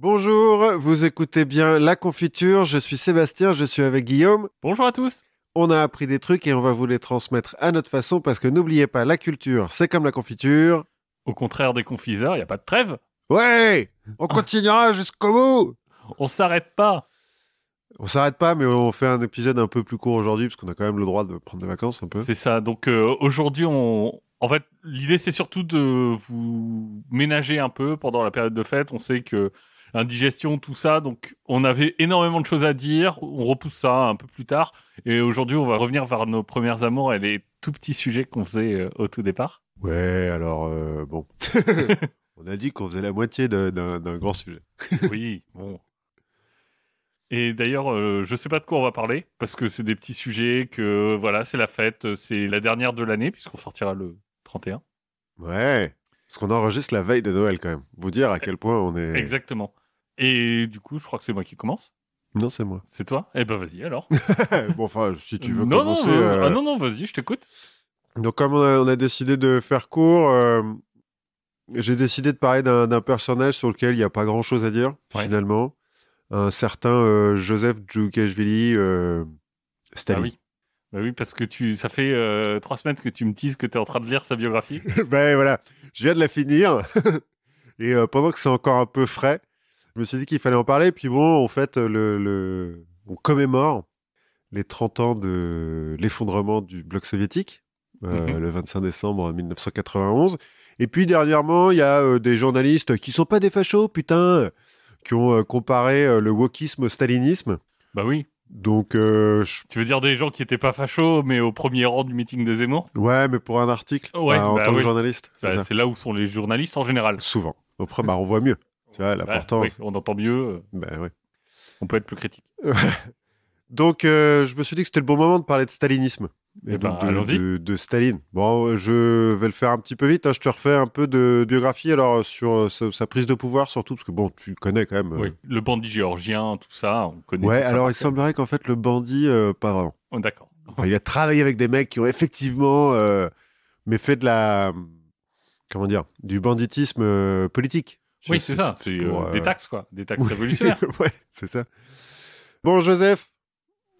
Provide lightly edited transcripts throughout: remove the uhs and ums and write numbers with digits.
Bonjour, vous écoutez bien La Confiture, je suis Sébastien, je suis avec Guillaume. Bonjour à tous. On a appris des trucs et on va vous les transmettre à notre façon parce que n'oubliez pas, la culture, c'est comme la confiture. Au contraire des confiseurs, il n'y a pas de trêve. Ouais, on continuera jusqu'au bout. On s'arrête pas. On s'arrête pas, mais on fait un épisode un peu plus court aujourd'hui parce qu'on a quand même le droit de prendre des vacances un peu. C'est ça. Donc aujourd'hui, en fait, l'idée c'est surtout de vous ménager un peu pendant la période de fête. On sait que indigestion, tout ça, donc on avait énormément de choses à dire. On repousse ça un peu plus tard. Et aujourd'hui, on va revenir vers nos premières amours et les tout petits sujets qu'on faisait au tout départ. Ouais, alors bon. On a dit qu'on faisait la moitié d'un grand sujet. Oui, bon. Et d'ailleurs, je sais pas de quoi on va parler, parce que c'est des petits sujets que, voilà, c'est la fête, c'est la dernière de l'année, puisqu'on sortira le 31. Ouais, parce qu'on enregistre la veille de Noël quand même. Vous dire à quel point on est... Exactement. Et du coup, je crois que c'est moi qui commence. Non, c'est moi. C'est toi? Eh ben vas-y alors. Bon, enfin, si tu veux Non, non, commencer... ah non, non, vas-y, je t'écoute. Donc, comme on a décidé de faire court, j'ai décidé de parler d'un personnage sur lequel il n'y a pas grand-chose à dire, Ouais. finalement. Un certain Joseph Djoukashvili, Ah Staline. oui. Bah oui, parce que ça fait 3 semaines que tu me dises que tu es en train de lire sa biographie. Ben voilà, je viens de la finir. Et pendant que c'est encore un peu frais, je me suis dit qu'il fallait en parler. Puis bon, en fait, on commémore les 30 ans de l'effondrement du bloc soviétique, Mhm. le 25 décembre 1991. Et puis dernièrement, il y a des journalistes qui sont pas des fachos, putain, qui ont comparé le wokisme au stalinisme. Bah oui. Donc, Tu veux dire des gens qui étaient pas fachos, mais au premier rang du meeting de Zemmour? ouais, mais pour un article, Ouais, en bah tant que oui. journaliste, c'est Bah, ça. c'est là où sont les journalistes en général. Souvent. Après, bah, on voit mieux. Tu vois, Bah, l'important. oui, on entend mieux, Ben ouais. on peut être plus critique. Donc, je me suis dit que c'était le bon moment de parler de stalinisme. Et Eh ben, donc allons-y. de Staline. Bon, je vais le faire un petit peu vite, hein. Je te refais un peu de biographie alors sur sa prise de pouvoir surtout, parce que bon, tu le connais quand même. Oui, le bandit géorgien, tout ça, on connaît Ouais, tout ça alors par il cœur. semblerait qu'en fait le bandit, pas vraiment. Oh, d'accord. Enfin, il a travaillé avec des mecs qui ont effectivement mais fait de la... Comment dire? Du banditisme politique. Oui, c'est ça, c'est pour, des taxes, quoi. Des taxes révolutionnaires. Ouais, c'est ça. Bon, Joseph,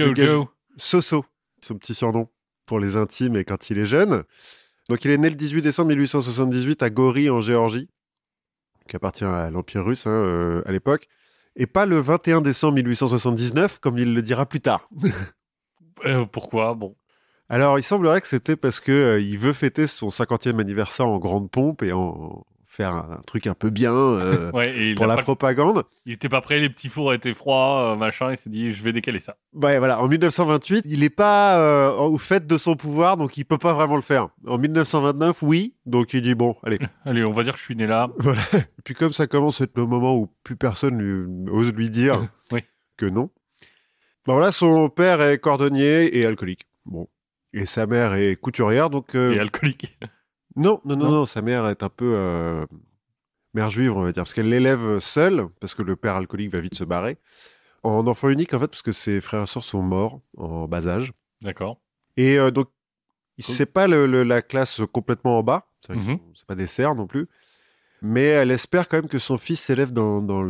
Joe, Joe. Soso, son petit surnom pour les intimes et quand il est jeune. Donc il est né le 18 décembre 1878 à Gori en Géorgie, qui appartient à l'Empire russe à l'époque, et pas le 21 décembre 1879, comme il le dira plus tard. Pourquoi? Bon. Alors il semblerait que c'était parce que il veut fêter son 50e anniversaire en grande pompe et en faire un truc un peu bien Ouais, et pour la propagande. il était pas prêt, les petits fours étaient froids, machin, il s'est dit, je vais décaler ça. Ouais, voilà, en 1928, il n'est pas au fait de son pouvoir, donc il peut pas vraiment le faire. En 1929, oui, donc il dit bon, allez. Allez, on va dire que je suis né là. Voilà. Et puis comme ça commence à être le moment où plus personne ose lui dire Oui. que non. Ben voilà, son père est cordonnier et alcoolique. Bon. Et sa mère est couturière, donc... Et alcoolique. Non, non, non, Non? non, sa mère est un peu mère juive, on va dire, parce qu'elle l'élève seule, parce que le père alcoolique va vite se barrer. En enfant unique, en fait, parce que ses frères et sœurs sont morts en bas âge. D'accord. Et donc, Cool. c'est pas la classe complètement en bas, c'est vrai Mhm. c'est pas des serfs non plus, mais elle espère quand même que son fils s'élève dans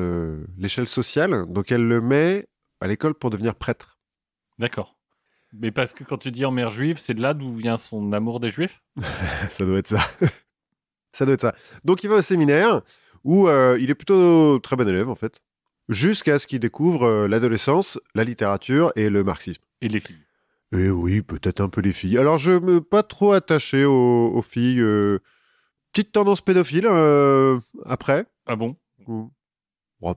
l'échelle sociale, donc elle le met à l'école pour devenir prêtre. D'accord. Mais parce que quand tu dis en mère juive, c'est de là d'où vient son amour des juifs? Ça doit être ça. Ça doit être ça. Donc il va au séminaire, où il est plutôt très bon élève en fait, jusqu'à ce qu'il découvre l'adolescence, la littérature et le marxisme. Et les filles. Et oui, peut-être un peu les filles. Alors, je me pas trop attaché aux filles. Petite tendance pédophile après. Ah bon? Ou- Bon,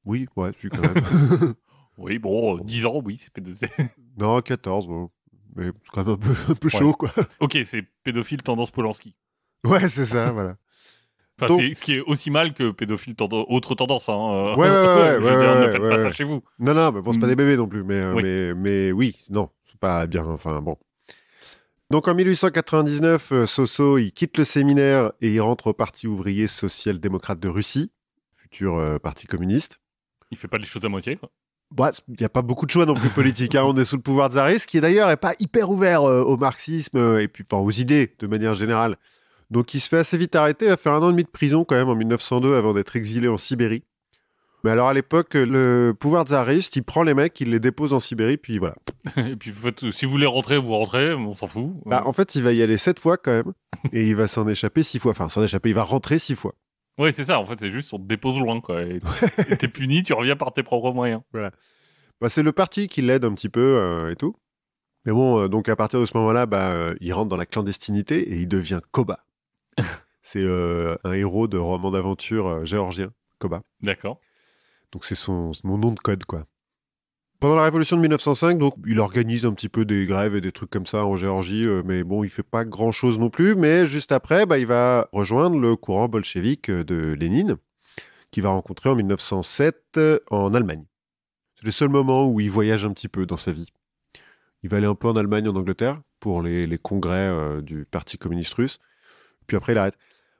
oui, ouais, je suis quand même. Oui, bon, 10 ans, oui, c'est pédophile. Non, 14, bon. Mais c'est quand même un peu Ouais. chaud, quoi. Ok, c'est pédophile tendance Polanski. Ouais, c'est ça, voilà. Enfin, Donc, c'est ce qui est aussi mal que pédophile autre tendance. Hein. ouais, ouais, ouais, Je veux ouais, dire, ne ouais, faites ouais, pas ouais. ça chez vous. Non, non, mais bon, c'est pas Mm. des bébés non plus, mais, Oui. mais oui, non, c'est pas bien, enfin, bon. Donc, en 1899, Soso, il quitte le séminaire et il rentre au Parti ouvrier social-démocrate de Russie, futur parti communiste. Il fait pas les choses à moitié, quoi. Bah, il n'y a pas beaucoup de choix non plus politiques. Hein. On est sous le pouvoir tsariste, qui d'ailleurs est pas hyper ouvert au marxisme et puis enfin, aux idées de manière générale. Donc il se fait assez vite arrêter, il va faire 1 an et demi de prison quand même en 1902 avant d'être exilé en Sibérie, Mais alors à l'époque, le pouvoir tsariste, il prend les mecs, il les dépose en Sibérie, puis voilà. Et puis, si vous voulez rentrer, vous rentrez, on s'en fout. Bah, en fait, il va y aller 7 fois quand même, et il va s'en échapper 6 fois. Enfin, s'en échapper, il va rentrer 6 fois. Ouais, c'est ça, en fait, c'est juste, on te dépose loin, quoi. Et t'es puni, tu reviens par tes propres moyens. Voilà. Bah, c'est le parti qui l'aide un petit peu et tout. Mais bon, donc à partir de ce moment-là, il rentre dans la clandestinité et il devient Koba. C'est un héros de roman d'aventure géorgien, Koba. D'accord. Donc c'est mon nom de code, quoi. Pendant la révolution de 1905, donc, il organise un petit peu des grèves et des trucs comme ça en Géorgie, mais bon, il fait pas grand-chose non plus. Mais juste après, il va rejoindre le courant bolchevique de Lénine, qu'il va rencontrer en 1907 en Allemagne. C'est le seul moment où il voyage un petit peu dans sa vie. Il va aller un peu en Allemagne, en Angleterre, pour les congrès du Parti communiste russe. Puis après, il arrête.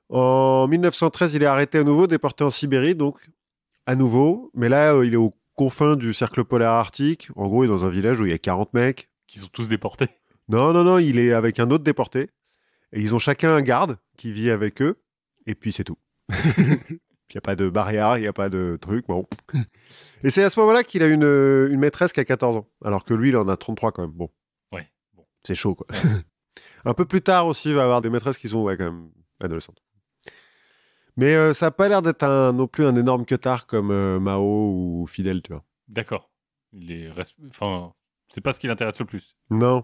En 1913, il est arrêté à nouveau, déporté en Sibérie, donc à nouveau. Mais là, il est aux confins du cercle polaire arctique. En gros, il est dans un village où il y a 40 mecs. Qui sont tous déportés. Non, il est avec un autre déporté. Et ils ont chacun un garde qui vit avec eux. Et puis, c'est tout. Il n'y a pas de barrière, il n'y a pas de truc. Bon. Et c'est à ce moment-là qu'il a une maîtresse qui a 14 ans. Alors que lui, il en a 33 quand même. Bon. Ouais. Bon. C'est chaud, quoi. Un peu plus tard aussi, il va avoir des maîtresses qui sont quand même adolescentes. Mais ça n'a pas l'air d'être non plus un énorme queutard comme Mao ou Fidel, tu vois. D'accord. Enfin, c'est pas ce qui l'intéresse le plus. Non.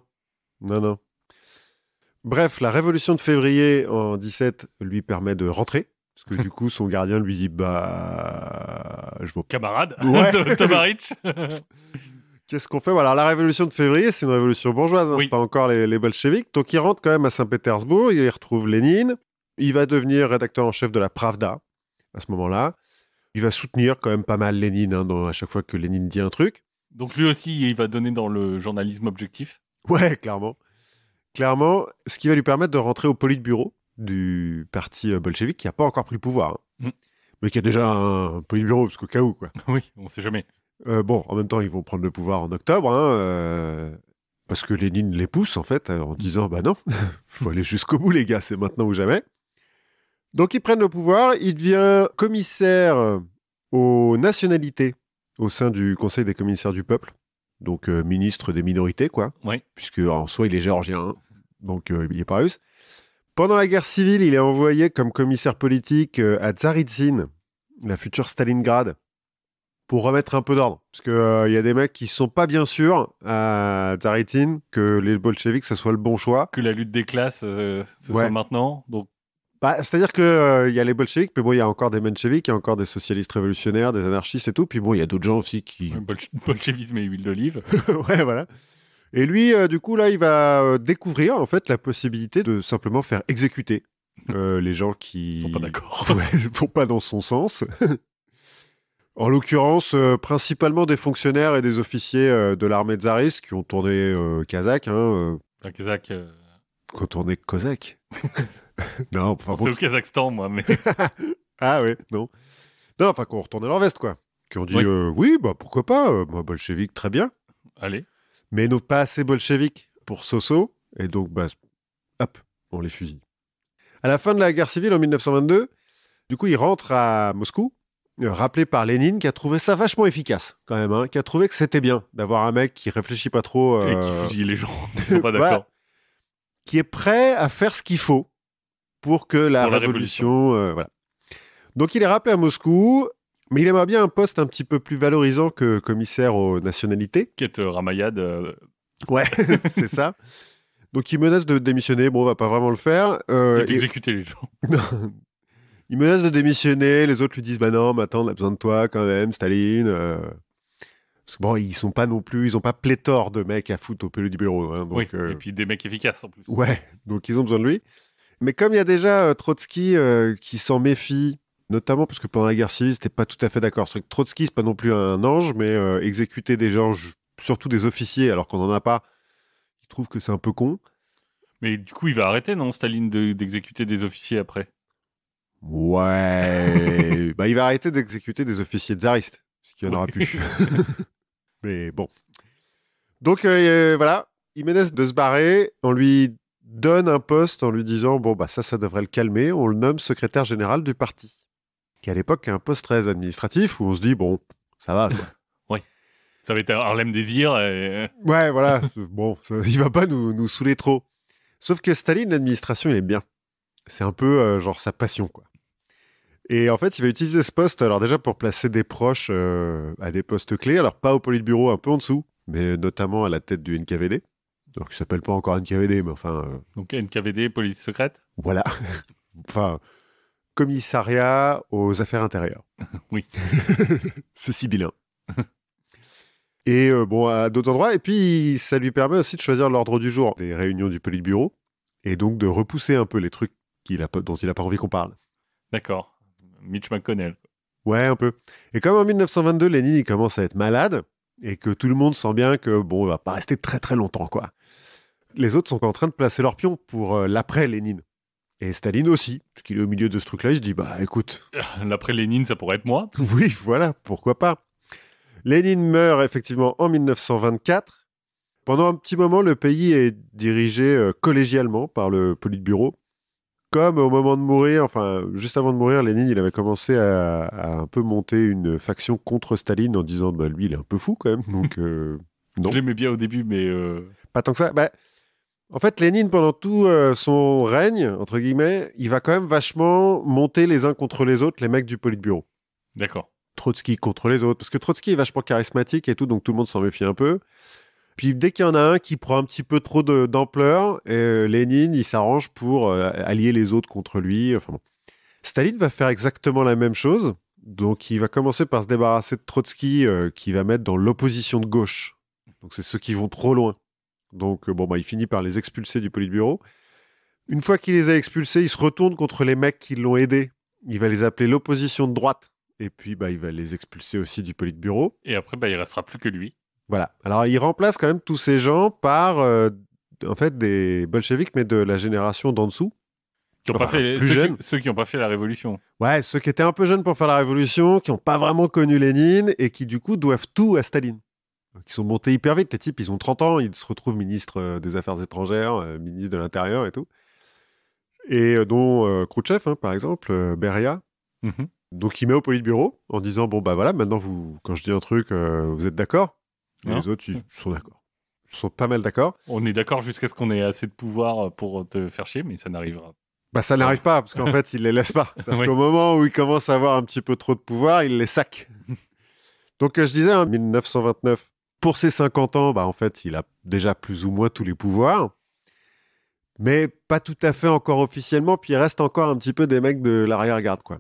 Bref, la révolution de février en 17 lui permet de rentrer. Parce que du coup, son gardien lui dit je vois. Camarade Ouais. Tomarich. Qu'est-ce qu'on fait? Alors, la révolution de février, c'est une révolution bourgeoise, hein, Oui. c'est pas encore les bolcheviks. Donc, il rentre quand même à Saint-Pétersbourg, il y retrouve Lénine. Il va devenir rédacteur en chef de la Pravda à ce moment-là. Il va soutenir quand même pas mal Lénine à chaque fois que Lénine dit un truc. Donc lui aussi, il va donner dans le journalisme objectif. Ouais, clairement. Clairement, ce qui va lui permettre de rentrer au politburo du parti bolchevique qui n'a pas encore pris le pouvoir. Hein. Mais qui a déjà un politburo, parce qu'au cas où, quoi. Oui, on sait jamais. Bon, en même temps, ils vont prendre le pouvoir en octobre, parce que Lénine les pousse, en fait, en disant, non, faut aller jusqu'au bout, les gars, c'est maintenant ou jamais. Donc, ils prennent le pouvoir, il devient commissaire aux nationalités au sein du Conseil des commissaires du peuple, donc ministre des minorités, quoi, puisque en soi, il est géorgien, hein, donc il est pas russe. Pendant la guerre civile, il est envoyé comme commissaire politique à Tsaritsyn, la future Stalingrad, pour remettre un peu d'ordre. Parce qu'il y a des mecs qui sont pas bien sûrs à Tsaritsyn que les bolcheviks, ce soit le bon choix. Que la lutte des classes, soit maintenant. Donc... c'est-à-dire qu'il y a les bolcheviks, mais bon, il y a encore des mencheviks, il y a encore des socialistes révolutionnaires, des anarchistes et tout. Puis bon, il y a d'autres gens aussi qui... Bolchevisme et huile d'olive. Ouais, voilà. Et lui, du coup, là, il va découvrir, en fait, la possibilité de simplement faire exécuter les gens qui... Sont pas d'accord. Vont pas dans son sens. En l'occurrence, principalement des fonctionnaires et des officiers de l'armée tsariste qui ont tourné kazakh. Un kazakh... Qui ont tourné cosaque. Non, enfin... C'est au Kazakhstan, moi, mais... Ah ouais, non. Non, enfin, qui ont retourné leur veste, quoi. Qui ont dit, oui, pourquoi pas, moi, bolchevique, très bien. Allez. Mais non, pas assez bolchevique pour Soso, et donc, hop, on les fusille. À la fin de la guerre civile, en 1922, du coup, il rentre à Moscou, rappelé par Lénine, qui a trouvé ça vachement efficace, quand même, hein, qui a trouvé que c'était bien d'avoir un mec qui réfléchit pas trop... Et qui fusille les gens, ils sont pas d'accord. Ouais, qui est prêt à faire ce qu'il faut pour que la révolution... voilà. Donc, il est rappelé à Moscou, mais il aimerait bien un poste un petit peu plus valorisant que commissaire aux nationalités. Quête Ramayad. Ouais, c'est ça. Donc, il menace de démissionner. Bon, on va pas vraiment le faire. Et d'exécuter les gens. Il menace de démissionner. Les autres lui disent, non, mais attends, on a besoin de toi quand même, Staline. Parce que bon, ils sont pas non plus, ils ont pas pléthore de mecs à foutre au politburo. Hein, donc, oui, et puis des mecs efficaces en plus. Ouais, donc ils ont besoin de lui. Mais comme il y a déjà Trotsky qui s'en méfie, notamment parce que pendant la guerre civile, c'était pas tout à fait d'accord. C'est que Trotsky, c'est pas non plus un ange, mais exécuter des gens, surtout des officiers, alors qu'on en a pas, il trouve que c'est un peu con. Mais du coup, il va arrêter, non, Staline, d'exécuter des officiers après? Ouais. Il va arrêter d'exécuter des officiers tsaristes, parce qu'il n'y en aura plus. Mais bon. Donc, voilà, il menace de se barrer. On lui donne un poste en lui disant, ça devrait le calmer. On le nomme secrétaire général du parti. qui à l'époque est un poste très administratif, où on se dit, bon, ça va, quoi. Oui. Ça va être Harlem Désir. Et... Ouais, voilà. Bon, il va pas nous saouler trop. Sauf que Staline, l'administration, il aime bien. C'est un peu genre sa passion, quoi. Et en fait, il va utiliser ce poste, alors déjà pour placer des proches à des postes clés, alors pas au Politburo, un peu en dessous, mais notamment à la tête du NKVD. Donc, il s'appelle pas encore NKVD, mais enfin... Donc NKVD, police secrète. Voilà. Enfin, commissariat aux affaires intérieures. Oui. C'est sibyllin. Et bon, à d'autres endroits. Et puis, ça lui permet aussi de choisir l'ordre du jour des réunions du Politburo, et donc de repousser un peu les trucs dont il n'a pas envie qu'on parle. D'accord. Mitch McConnell. Ouais, un peu. Et comme en 1922, Lénine il commence à être malade, et que tout le monde sent bien que, bon, il va pas rester très très longtemps, quoi. Les autres sont en train de placer leur pion pour l'après-Lénine. Et Staline aussi, parce qu'il est au milieu de ce truc-là, il se dit, bah écoute... L'après-Lénine, ça pourrait être moi. Oui, voilà, pourquoi pas. Lénine meurt effectivement en 1924. Pendant un petit moment, le pays est dirigé collégialement par le Politburo. Comme au moment de mourir, enfin, juste avant de mourir, Lénine, il avait commencé à un peu monter une faction contre Staline en disant, bah lui, il est un peu fou quand même, donc non. Je l'aimais bien au début, mais... Pas tant que ça. Bah, en fait, Lénine, pendant tout son règne, entre guillemets, il va quand même vachement monter les uns contre les autres, les mecs du Politburo. D'accord. Trotsky contre les autres, parce que Trotsky est vachement charismatique et tout, donc tout le monde s'en méfie un peu. Puis dès qu'il y en a un qui prend un petit peu trop d'ampleur, Lénine, il s'arrange pour allier les autres contre lui. Enfin bon. Staline va faire exactement la même chose. Donc il va commencer par se débarrasser de Trotsky, qui va mettre dans l'opposition de gauche. Donc c'est ceux qui vont trop loin. Donc bon, bah, il finit par les expulser du Politburo. Une fois qu'il les a expulsés, il se retourne contre les mecs qui l'ont aidé. Il va les appeler l'opposition de droite. Et puis bah, il va les expulser aussi du Politburo. Et après, bah, il restera plus que lui. Voilà. Alors, il remplace quand même tous ces gens par, en fait, des bolcheviks, mais de la génération d'en dessous. Qui ont pas fait, ceux qui n'ont pas fait la révolution. Ouais, ceux qui étaient un peu jeunes pour faire la révolution, qui n'ont pas vraiment connu Lénine et qui, du coup, doivent tout à Staline. Donc, ils sont montés hyper vite. Les types, ils ont 30 ans, ils se retrouvent ministres des Affaires étrangères, ministres de l'Intérieur et tout. Et dont Khrouchtchev, hein, par exemple, Beria. Mm-hmm. Donc, il met au Politburo en disant, bon, bah voilà, maintenant, quand je dis un truc, vous êtes d'accord ? Et les autres, ils sont d'accord. Ils sont pas mal d'accord. On est d'accord jusqu'à ce qu'on ait assez de pouvoir pour te faire chier, mais ça n'arrivera. Bah, ça n'arrive pas, parce qu'en fait, ils les laissent pas. C'est-à-dire Oui. qu'au moment où ils commencent à avoir un petit peu trop de pouvoir, ils les saquent. Donc, je disais, en 1929, pour ses 50 ans, bah, en fait, il a déjà plus ou moins tous les pouvoirs. Mais pas tout à fait encore officiellement, puis il reste encore un petit peu des mecs de l'arrière-garde, quoi.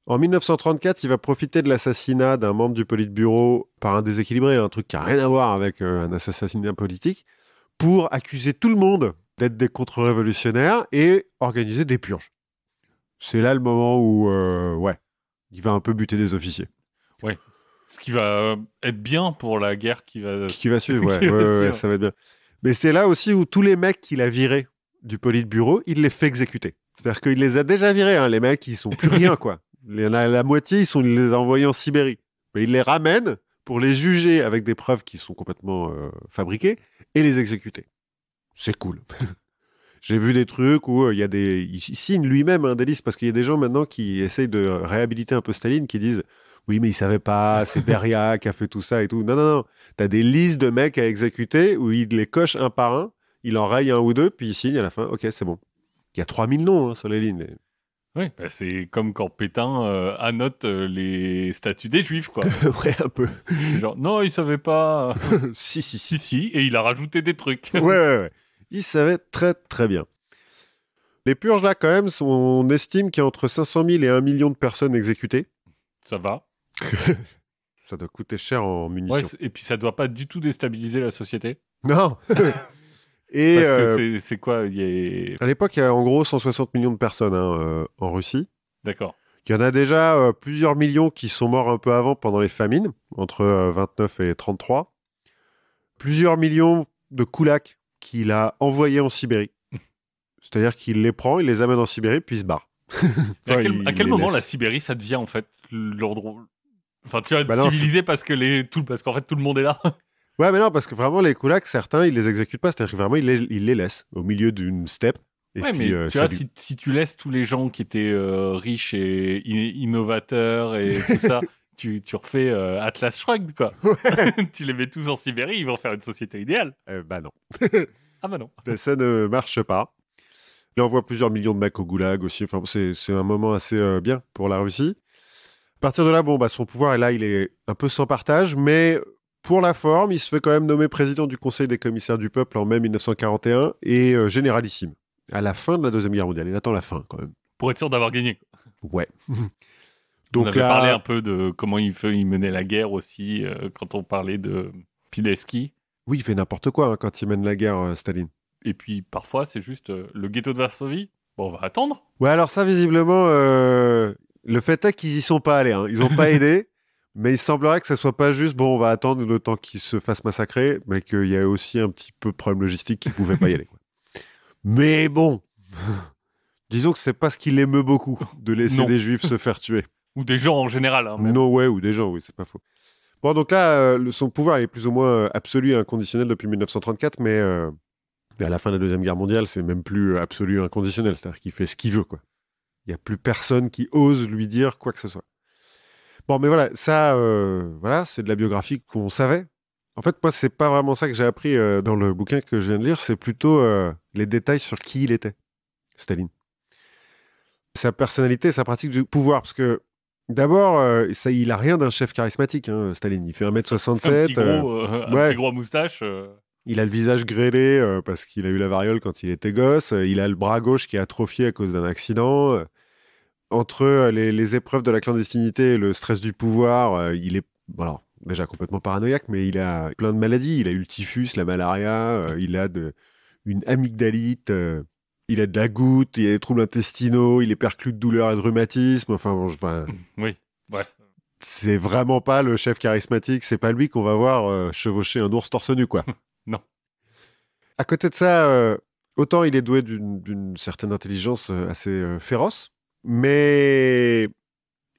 En 1934, il va profiter de l'assassinat d'un membre du Politburo par un déséquilibré, un truc qui n'a rien à voir avec un assassinat politique, pour accuser tout le monde d'être des contre-révolutionnaires et organiser des purges. C'est là le moment où, il va un peu buter des officiers. Ouais, ce qui va être bien pour la guerre qui va suivre, ouais, ça va être bien. Mais c'est là aussi où tous les mecs qu'il a virés du Politburo, il les fait exécuter. C'est-à-dire qu'il les a déjà virés, hein, les mecs, ils sont plus rien, quoi. Il y en a la moitié, il les a envoyés en Sibérie. Mais il les ramène pour les juger avec des preuves qui sont complètement fabriquées et les exécuter. C'est cool. J'ai vu des trucs où il signe lui-même des listes, parce qu'il y a des gens maintenant qui essayent de réhabiliter un peu Staline, qui disent « Oui, mais il savait pas, c'est Beria qui a fait tout ça et tout. » Non. T'as des listes de mecs à exécuter où il les coche un par un, il en raye un ou deux, puis il signe à la fin. Ok, c'est bon. Il y a 3000 noms sur les lignes. Oui, bah c'est comme quand Pétain annote les statuts des Juifs, quoi. Ouais, un peu. Genre, non, il savait pas. Si, et il a rajouté des trucs. Ouais. Il savait très, très bien. Les purges, là, quand même, on estime qu'il y a entre 500 000 et 1 million de personnes exécutées. Ça va. Ça doit coûter cher en munitions. Ouais, et puis ça doit pas du tout déstabiliser la société. Non. Et parce que c'est quoi à l'époque, il y a en gros 160 millions de personnes en Russie. D'accord. Il y en a déjà plusieurs millions qui sont morts un peu avant pendant les famines, entre 29 et 33. Plusieurs millions de koulaks qu'il a envoyés en Sibérie. C'est-à-dire qu'il les prend, il les amène en Sibérie, puis il se barre. À quel moment la Sibérie, ça devient en fait l'ordre... Enfin, tu vois, civilisé parce qu'en fait, tout le monde est là. Ouais, mais non, parce que vraiment, les koulaks, certains, ils les exécutent pas. C'est-à-dire que vraiment, ils les laissent au milieu d'une steppe. Et ouais, puis, mais tu vois, si tu laisses tous les gens qui étaient riches et innovateurs et tout ça, tu refais Atlas Shrugged, quoi. Tu les mets tous en Sibérie, ils vont faire une société idéale. bah non. Ah bah non. Ça ne marche pas. Il envoie plusieurs millions de mecs au goulag aussi. Enfin, c'est un moment assez bien pour la Russie. À partir de là, bon, bah, son pouvoir, et là, il est un peu sans partage, mais pour la forme, il se fait quand même nommer président du Conseil des commissaires du peuple en mai 1941 et généralissime. À la fin de la Deuxième Guerre mondiale. Il attend la fin, quand même. Pour être sûr d'avoir gagné. Ouais. On Donc avait là, parlé un peu de comment il menait la guerre aussi, quand on parlait de Pileski. oui, il fait n'importe quoi hein, quand il mène la guerre, Staline. Et puis parfois, c'est juste le ghetto de Varsovie. Bon, on va attendre. Ouais, alors ça, visiblement, le fait est qu'ils y sont pas allés. Hein. Ils ont pas aidé, mais il semblerait que ça soit pas juste, bon, on va attendre le temps qu'ils se fassent massacrer, mais qu'il y a aussi un petit peu de problème logistique qu'ils pouvaient pas y aller. Quoi. Mais bon, disons que c'est pas ce qui l'émeut beaucoup, de laisser des juifs se faire tuer. Ou des gens en général. Hein, même. Non, ouais, ou des gens, oui, c'est pas faux. Bon, donc là, son pouvoir est plus ou moins absolu et inconditionnel depuis 1934, mais à la fin de la Deuxième Guerre mondiale, c'est même plus absolu et inconditionnel, c'est-à-dire qu'il fait ce qu'il veut, quoi. Il n'y a plus personne qui ose lui dire quoi que ce soit. Bon, mais voilà, ça, voilà, c'est de la biographie qu'on savait. En fait, moi, c'est pas vraiment ça que j'ai appris dans le bouquin que je viens de lire, c'est plutôt les détails sur qui il était, Staline. Sa personnalité, sa pratique du pouvoir, parce que d'abord, il a rien d'un chef charismatique, hein, Staline. Il fait 1m67. Un petit gros à moustache. Il a le visage grêlé parce qu'il a eu la variole quand il était gosse. Il a le bras gauche qui est atrophié à cause d'un accident. Entre les épreuves de la clandestinité et le stress du pouvoir, il est alors, déjà complètement paranoïaque, mais il a plein de maladies. Il a eu le typhus, la malaria, il a une amygdalite, il a de la goutte, il a des troubles intestinaux, il est perclus de douleurs et de rhumatisme. Enfin, oui, ouais. C'est vraiment pas le chef charismatique. C'est pas lui qu'on va voir chevaucher un ours torse nu, quoi. Non. À côté de ça, autant il est doué d'une certaine intelligence assez féroce, mais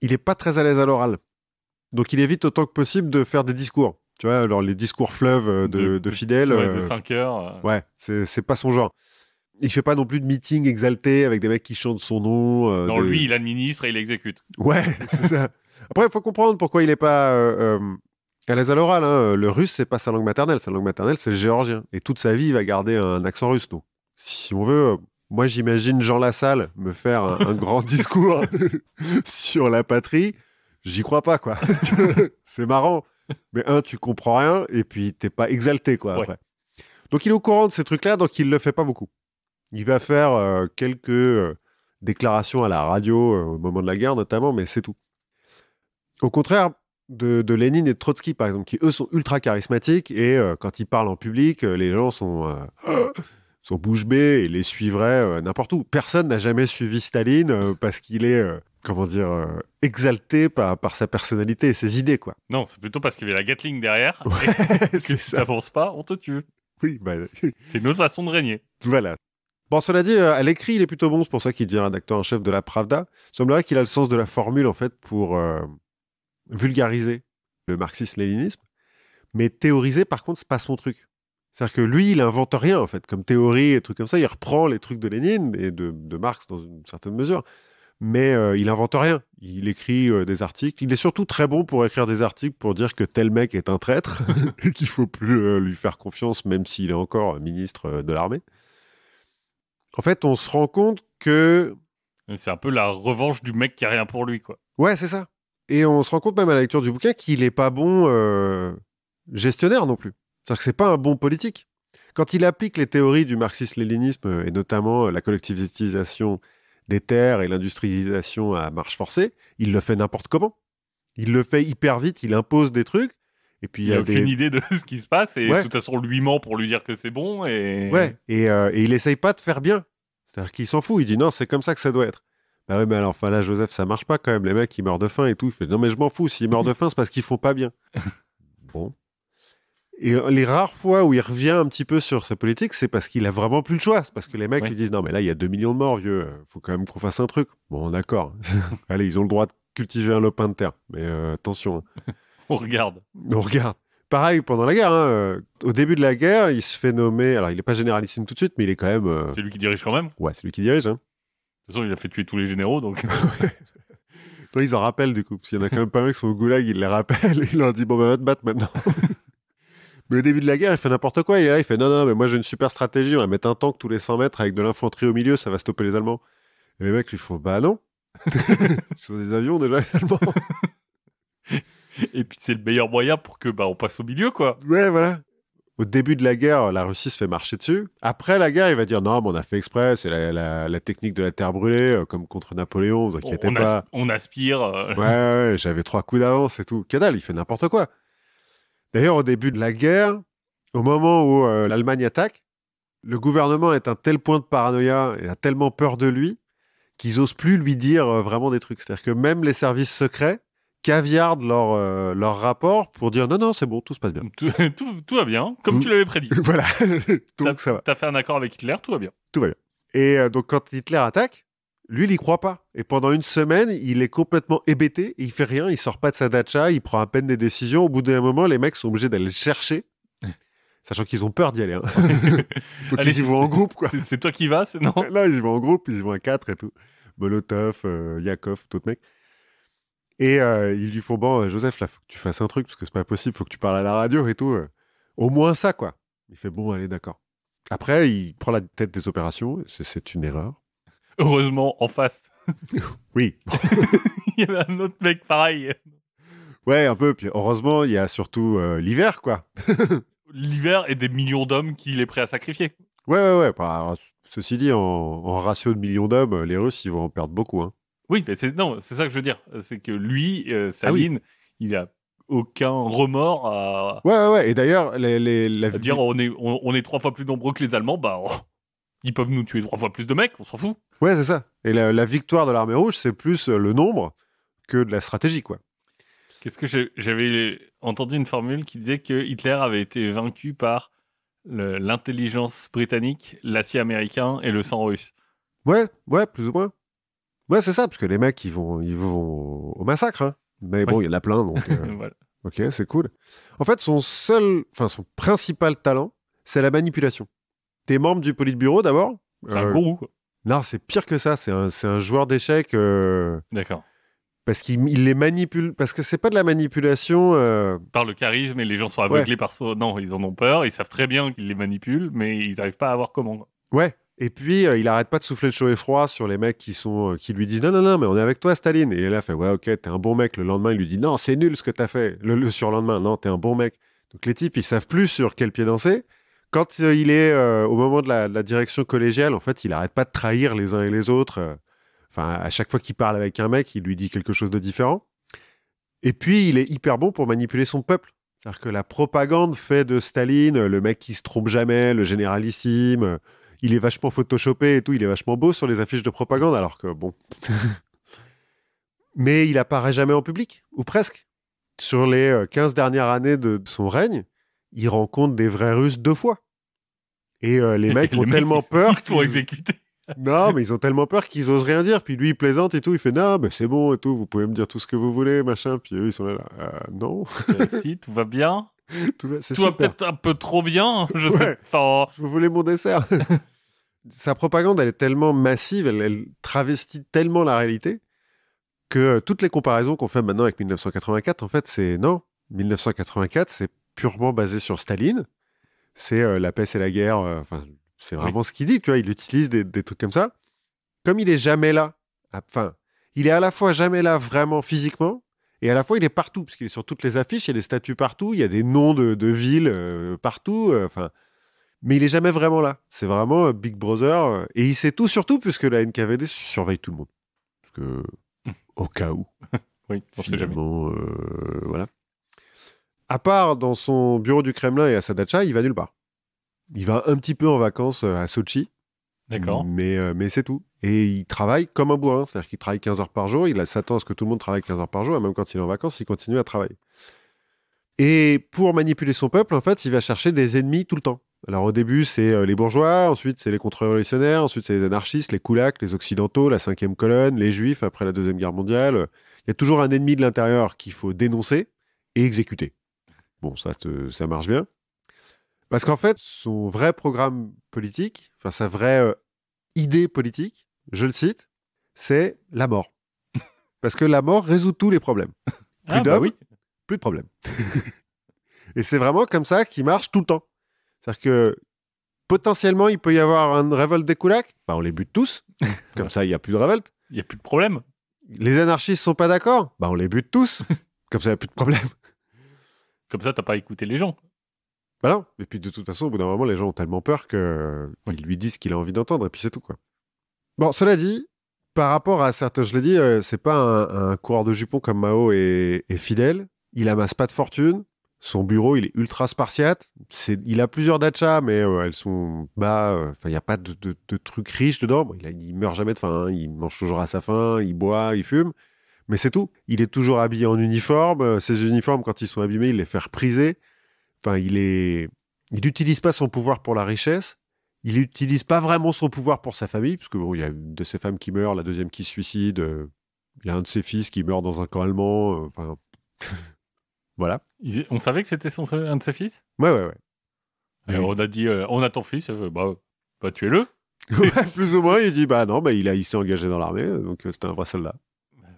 il n'est pas très à l'aise à l'oral. Donc il évite autant que possible de faire des discours. Tu vois, alors les discours fleuves de fidèles. Ouais, de 5 heures. Ouais, c'est pas son genre. Il fait pas non plus de meeting exalté avec des mecs qui chantent son nom. Non, lui, il administre et il exécute. Ouais, c'est ça. Après, il faut comprendre pourquoi il n'est pas à l'aise à l'oral. Hein. Le russe, c'est pas sa langue maternelle. Sa langue maternelle, c'est le géorgien. Et toute sa vie, il va garder un accent russe. Donc, si on veut, moi, j'imagine Jean Lassalle me faire un grand discours sur la patrie. J'y crois pas, quoi. C'est marrant. Mais tu comprends rien. Et puis, t'es pas exalté, quoi, après. Donc, il est au courant de ces trucs-là, donc il le fait pas beaucoup. Il va faire quelques déclarations à la radio au moment de la guerre, notamment, mais c'est tout. Au contraire de Lénine et de Trotsky, par exemple, qui, eux, sont ultra charismatiques et quand ils parlent en public, les gens sont bouche bée et les suivraient n'importe où. Personne n'a jamais suivi Staline parce qu'il est, exalté par sa personnalité et ses idées, quoi. Non, c'est plutôt parce qu'il y avait la Gatling derrière. Ouais, que si t'avances pas, on te tue. Oui, c'est une autre façon de régner. Voilà. Bon, cela dit, à l'écrit, il est plutôt bon, c'est pour ça qu'il devient rédacteur en chef de la Pravda. Il semblerait qu'il a le sens de la formule, en fait, pour vulgariser le marxisme-léninisme, mais théoriser, par contre, c'est pas son truc. C'est-à-dire que lui, il invente rien, en fait, comme théorie et trucs comme ça. Il reprend les trucs de Lénine et de Marx dans une certaine mesure, mais il invente rien. Il écrit des articles. Il est surtout très bon pour écrire des articles pour dire que tel mec est un traître et qu'il faut plus lui faire confiance, même s'il est encore ministre de l'armée. En fait, on se rend compte que... C'est un peu la revanche du mec qui a rien pour lui, quoi. Ouais, c'est ça. Et on se rend compte même à la lecture du bouquin qu'il n'est pas bon gestionnaire non plus. C'est-à-dire que c'est pas un bon politique. Quand il applique les théories du marxisme-léninisme, et notamment la collectivisation des terres et l'industrialisation à marche forcée, il le fait n'importe comment. Il le fait hyper vite, il impose des trucs, et puis il a aucune idée de ce qui se passe, et de toute façon, lui ment pour lui dire que c'est bon, et... Ouais, et il essaye pas de faire bien. C'est-à-dire qu'il s'en fout, il dit non, c'est comme ça que ça doit être. Bah ouais, mais alors, là, Joseph, ça marche pas quand même. Les mecs, ils meurent de faim et tout. Il fait, non, mais je m'en fous. S'ils meurent de faim, c'est parce qu'ils font pas bien. Bon. Et les rares fois où il revient un petit peu sur sa politique, c'est parce qu'il a vraiment plus le choix. C'est parce que les mecs lui disent, non, mais là, il y a 2 millions de morts, vieux. Faut quand même qu'on fasse un truc. Bon, d'accord. Allez, ils ont le droit de cultiver un lopin de terre. Mais attention. On regarde. On regarde. Pareil, pendant la guerre, hein, au début de la guerre, il se fait nommer... Alors, il n'est pas généralissime tout de suite, mais il est quand même... C'est lui qui dirige quand même. Ouais, c'est lui qui dirige. Hein. De toute façon, il a fait tuer tous les généraux, donc... Toi, ils en rappellent, du coup, parce qu'il y en a quand même pas mal qui sont au goulag, il les rappelle, et il leur dit, bon, ben, va te battre maintenant. Mais au début de la guerre, il fait n'importe quoi. Il est là, il fait, non, mais moi, j'ai une super stratégie, on va mettre un tank tous les 100 mètres avec de l'infanterie au milieu, ça va stopper les Allemands. Et les mecs lui font, bah non. Sur des avions, déjà, les Allemands. Et puis, c'est le meilleur moyen pour que, on passe au milieu, quoi. Ouais, voilà. Au début de la guerre, la Russie se fait marcher dessus. Après la guerre, il va dire non, mais on a fait exprès, c'est la technique de la terre brûlée, comme contre Napoléon, vous inquiétez pas. On aspire. Ouais, j'avais 3 coups d'avance et tout. Cadal, il fait n'importe quoi. D'ailleurs, au début de la guerre, au moment où l'Allemagne attaque, le gouvernement est à un tel point de paranoïa et a tellement peur de lui qu'ils osent plus lui dire vraiment des trucs. C'est-à-dire que même les services secrets caviardent leur rapport pour dire non, c'est bon, tout se passe bien. Tout va bien, comme tu l'avais prédit. Voilà, donc ça va. T'as fait un accord avec Hitler, tout va bien. Tout va bien. Et donc quand Hitler attaque, lui, il y croit pas. Et pendant une semaine, il est complètement hébété, et il fait rien, il sort pas de sa datcha, il prend à peine des décisions. Au bout d'un moment, les mecs sont obligés d'aller le chercher, sachant qu'ils ont peur d'y aller. Hein. Donc Allez, ils y vont en groupe, quoi. C'est toi qui vas, non? Non, ils y vont en groupe, ils y vont à 4 et tout. Molotov, Yakov, d'autres mecs. Et ils lui font, bon, Joseph, là, faut que tu fasses un truc, parce que c'est pas possible, faut que tu parles à la radio et tout. Au moins ça, quoi. Il fait, bon, allez, d'accord. Après, il prend la tête des opérations, c'est une erreur. Heureusement, en face. Oui. Il y avait un autre mec pareil. Ouais, un peu. Puis heureusement, il y a surtout l'hiver, quoi. L'hiver et des millions d'hommes qu'il est prêt à sacrifier. Ouais. Alors, ceci dit, en ratio de millions d'hommes, les Russes, ils vont en perdre beaucoup. Hein. Oui, mais c'est ça que je veux dire. C'est que lui, Staline, il a aucun remords à... Ouais. Et d'ailleurs, à dire on est 3 fois plus nombreux que les Allemands, ils peuvent nous tuer 3 fois plus de mecs, on s'en fout. Ouais, c'est ça. Et la victoire de l'armée rouge, c'est plus le nombre que de la stratégie, quoi. Qu'est-ce que j'avais entendu une formule qui disait que Hitler avait été vaincu par l'intelligence britannique, l'acier américain et le sang russe. Ouais, plus ou moins. Ouais, c'est ça, parce que les mecs, ils vont au massacre. Hein. Mais bon, il y en a plein, donc... Voilà. Ok, c'est cool. En fait, son principal talent, c'est la manipulation. T'es membre du Politburo, d'abord. C'est un gourou, quoi. Non, c'est pire que ça. C'est un joueur d'échecs. D'accord. Parce qu'il les manipule. Parce que c'est pas de la manipulation. Par le charisme et les gens sont aveuglés par ça. Non, ils en ont peur. Ils savent très bien qu'ils les manipulent, mais ils n'arrivent pas à voir comment. Quoi. Ouais. Et puis, il arrête pas de souffler le chaud et froid sur les mecs qui lui disent non, mais on est avec toi, Staline. Et là, il fait ouais, ok, t'es un bon mec. Le lendemain, il lui dit non, c'est nul ce que t'as fait. Le surlendemain, non, t'es un bon mec. Donc les types, ils savent plus sur quel pied danser. Quand il est au moment de la direction collégiale, en fait, il arrête pas de trahir les uns et les autres. À chaque fois qu'il parle avec un mec, il lui dit quelque chose de différent. Et puis, il est hyper bon pour manipuler son peuple. C'est-à-dire que la propagande fait de Staline le mec qui se trompe jamais, le généralissime. Il est vachement photoshopé et tout. Il est vachement beau sur les affiches de propagande, alors que bon. Mais il apparaît jamais en public, ou presque. Sur les 15 dernières années de son règne, il rencontre des vrais Russes 2 fois. Et les mecs ont tellement peur qu'ils sont exécutés. Non, mais ils ont tellement peur qu'ils osent rien dire. Puis lui, il plaisante et tout. Il fait non, mais c'est bon et tout. Vous pouvez me dire tout ce que vous voulez, machin. Puis eux, ils sont là. Non. Si, tout va bien. Tout va peut-être un peu trop bien. Je sais. Vous voulez mon dessert. Sa propagande, elle est tellement massive, elle travestit tellement la réalité que toutes les comparaisons qu'on fait maintenant avec 1984, en fait, c'est non. 1984, c'est purement basé sur Staline. C'est la paix, c'est la guerre. C'est vraiment ce qu'il dit, tu vois. Il utilise des trucs comme ça. Comme il est jamais là, il est à la fois jamais là vraiment physiquement, et à la fois il est partout, parce qu'il est sur toutes les affiches, il y a des statues partout, il y a des noms de villes partout, mais il est jamais vraiment là. C'est vraiment Big Brother, et il sait tout surtout, puisque la NKVD surveille tout le monde. Parce que, au cas où. Oui, on sait jamais. Voilà. À part dans son bureau du Kremlin et à sa datcha, il va nulle part. Il va un petit peu en vacances à Sochi. D'accord. Mais c'est tout. Et il travaille comme un bourrin. C'est-à-dire qu'il travaille 15 heures par jour. Il s'attend à ce que tout le monde travaille 15 heures par jour. Et même quand il est en vacances, il continue à travailler. Et pour manipuler son peuple, en fait, il va chercher des ennemis tout le temps. Alors au début, c'est les bourgeois. Ensuite, c'est les contre-révolutionnaires. Ensuite, c'est les anarchistes, les koulaks, les occidentaux, la 5e colonne, les juifs après la 2e guerre mondiale. Il y a toujours un ennemi de l'intérieur qu'il faut dénoncer et exécuter. Bon, ça marche bien. Parce qu'en fait, son vrai programme politique, enfin sa vraie idée politique, je le cite, c'est la mort. Parce que la mort résout tous les problèmes. Plus Ah, bah d'hommes, oui. plus de problèmes. Et c'est vraiment comme ça qu'il marche tout le temps. C'est-à-dire que potentiellement, il peut y avoir une révolte des koulaks, bah, on les bute tous. Comme ça, il n'y a plus de révolte. Il n'y a plus de problème. Les anarchistes sont pas d'accord, bah, on les bute tous. Comme ça, il n'y a plus de problème. Comme ça, t'as pas écouté les gens. Bah non. Et puis de toute façon, au bout d'un moment, les gens ont tellement peur qu'ils lui disent ce qu'il a envie d'entendre, et puis c'est tout, quoi. Bon, cela dit, par rapport à certains, je l'ai dit, c'est pas un coureur de jupons comme Mao est fidèle. Il amasse pas de fortune. Son bureau, il est ultra spartiate. Il a plusieurs dachas, mais elles sont bas. Enfin, il n'y a pas de trucs riches dedans. Bon, il meurt jamais de faim. Hein. Il mange toujours à sa faim. Il boit, il fume. Mais c'est tout. Il est toujours habillé en uniforme. Ses uniformes, quand ils sont abîmés, il les fait repriser. Enfin, il n'utilise pas son pouvoir pour la richesse. Il n'utilise pas vraiment son pouvoir pour sa famille, parce que bon, il y a une de ses femmes qui meurt, la deuxième qui se suicide. Il y a un de ses fils qui meurt dans un camp allemand. Enfin, voilà. On savait que c'était un de ses fils. Ouais. On a dit, on a ton fils, bah tuez-le. Ouais, plus ou moins, il dit, bah non, bah, il s'est engagé dans l'armée, donc c'était un vrai soldat.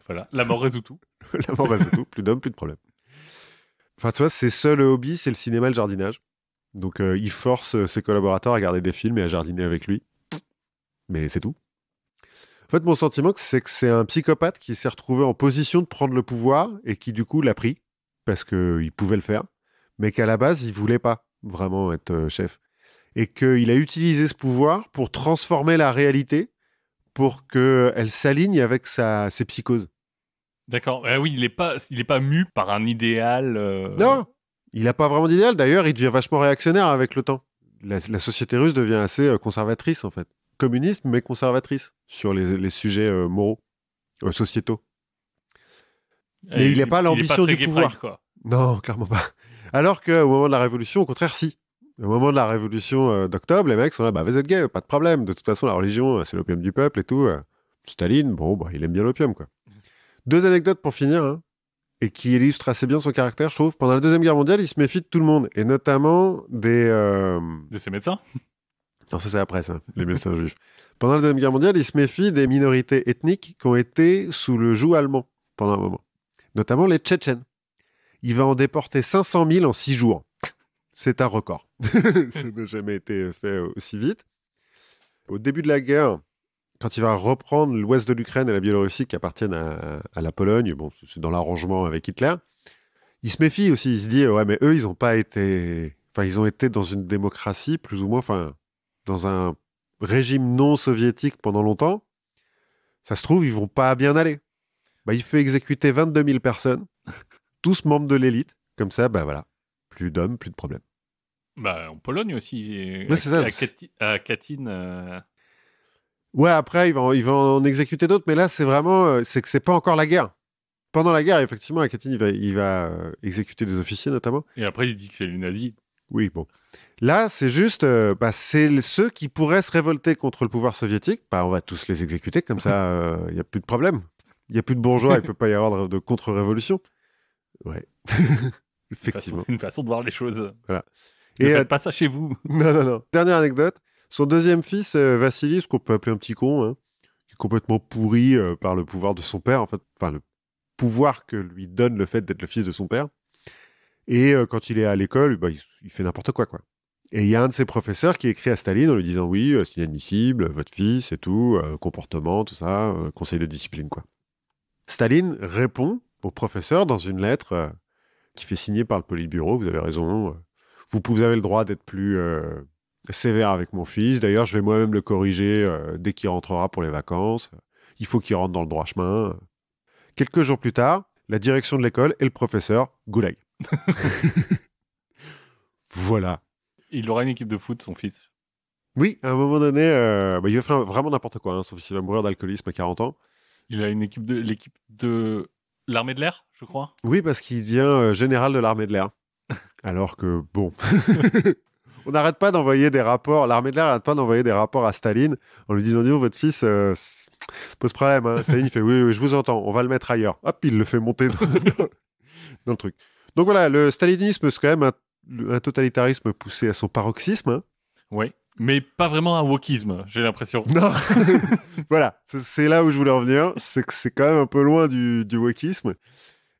Voilà, la mort résout tout. La mort résout tout, plus d'hommes, plus de problèmes. Enfin, tu vois, ses seuls hobbies, c'est le cinéma et le jardinage. Donc, il force ses collaborateurs à regarder des films et à jardiner avec lui. Mais c'est tout. En fait, mon sentiment, c'est que c'est un psychopathe qui s'est retrouvé en position de prendre le pouvoir et qui, du coup, l'a pris parce qu'il pouvait le faire, mais qu'à la base, il voulait pas vraiment être chef. Et qu'il a utilisé ce pouvoir pour transformer la réalité pour qu'elle s'aligne avec ses psychoses. D'accord. Oui, il est pas mu par un idéal. Non, il n'a pas vraiment d'idéal. D'ailleurs, il devient vachement réactionnaire avec le temps. La société russe devient assez conservatrice, en fait. Communiste, mais conservatrice sur les sujets moraux, sociétaux. Mais il n'a pas l'ambition du pouvoir. Pride, quoi. Non, clairement pas. Alors qu'au moment de la Révolution, au contraire, si. Au moment de la Révolution d'octobre, les mecs sont là, bah vous êtes gay, pas de problème. De toute façon, la religion, c'est l'opium du peuple et tout. Staline, bon, bah, il aime bien l'opium, quoi. 2 anecdotes pour finir, hein, et qui illustrent assez bien son caractère, je trouve. Pendant la Deuxième Guerre mondiale, il se méfie de tout le monde, et notamment de ses médecins. Non, ça c'est après, ça, les médecins juifs. Pendant la Deuxième Guerre mondiale, il se méfie des minorités ethniques qui ont été sous le joug allemand pendant un moment, notamment les Tchétchènes. Il va en déporter 500 000 en 6 jours. C'est un record. Ça n'a jamais été fait aussi vite. Au début de la guerre, quand il va reprendre l'ouest de l'Ukraine et la Biélorussie qui appartiennent à la Pologne, bon, c'est dans l'arrangement avec Hitler, il se méfie aussi. Il se dit, ouais, mais eux, ils n'ont pas été... Enfin, ils ont été dans une démocratie, plus ou moins, enfin, dans un régime non soviétique pendant longtemps. Ça se trouve, ils vont pas bien aller. Bah, il fait exécuter 22 000 personnes, tous membres de l'élite. Comme ça, bah voilà, plus d'hommes, plus de problèmes. Bah, en Pologne aussi. Ouais, c'est ça. À Katyn. Ouais, après, il va en exécuter d'autres, mais là, c'est vraiment... c'est que c'est pas encore la guerre. Pendant la guerre, effectivement, à Katyn, il va exécuter des officiers, notamment. Et après, il dit que c'est les nazis. Oui, bon. Là, c'est juste... c'est ceux qui pourraient se révolter contre le pouvoir soviétique. Bah, on va tous les exécuter, comme ça, il n'y a plus de problème. Il n'y a plus de bourgeois, il ne peut pas y avoir de contre-révolution. Ouais. Effectivement. Une façon de voir les choses. Voilà. Ne faites pas ça chez vous. Non. Dernière anecdote. Son deuxième fils, Vassili, ce qu'on peut appeler un petit con, hein, qui est complètement pourri par le pouvoir de son père, en fait. Enfin, le pouvoir que lui donne le fait d'être le fils de son père. Et quand il est à l'école, bah, il fait n'importe quoi, quoi. Et il y a un de ses professeurs qui écrit à Staline en lui disant « Oui, c'est inadmissible, votre fils et tout, comportement, tout ça, conseil de discipline, quoi. » Staline répond au professeur dans une lettre qui fait signer par le Politburo, vous avez raison, vous avez le droit d'être plus sévère avec mon fils, d'ailleurs je vais moi-même le corriger dès qu'il rentrera pour les vacances, il faut qu'il rentre dans le droit chemin. Quelques jours plus tard, la direction de l'école et le professeur, goulag. Voilà. Il aura une équipe de foot, son fils. Oui, à un moment donné, il va faire vraiment n'importe quoi, hein, sauf s'il va mourir d'alcoolisme à 40 ans. Il a l'équipe de l'armée de l'air, je crois. Oui, parce qu'il devient général de l'armée de l'air. Alors que, bon, on n'arrête pas d'envoyer des rapports, l'armée de l'air n'arrête pas d'envoyer des rapports à Staline en lui disant, votre fils pose problème. Hein. Staline, il fait, oui, je vous entends, on va le mettre ailleurs. Hop, il le fait monter dans le truc. Donc voilà, le stalinisme, c'est quand même un totalitarisme poussé à son paroxysme. Hein. Oui, mais pas vraiment un wokisme, j'ai l'impression. Non, voilà, c'est là où je voulais en venir. C'est que c'est quand même un peu loin du wokisme.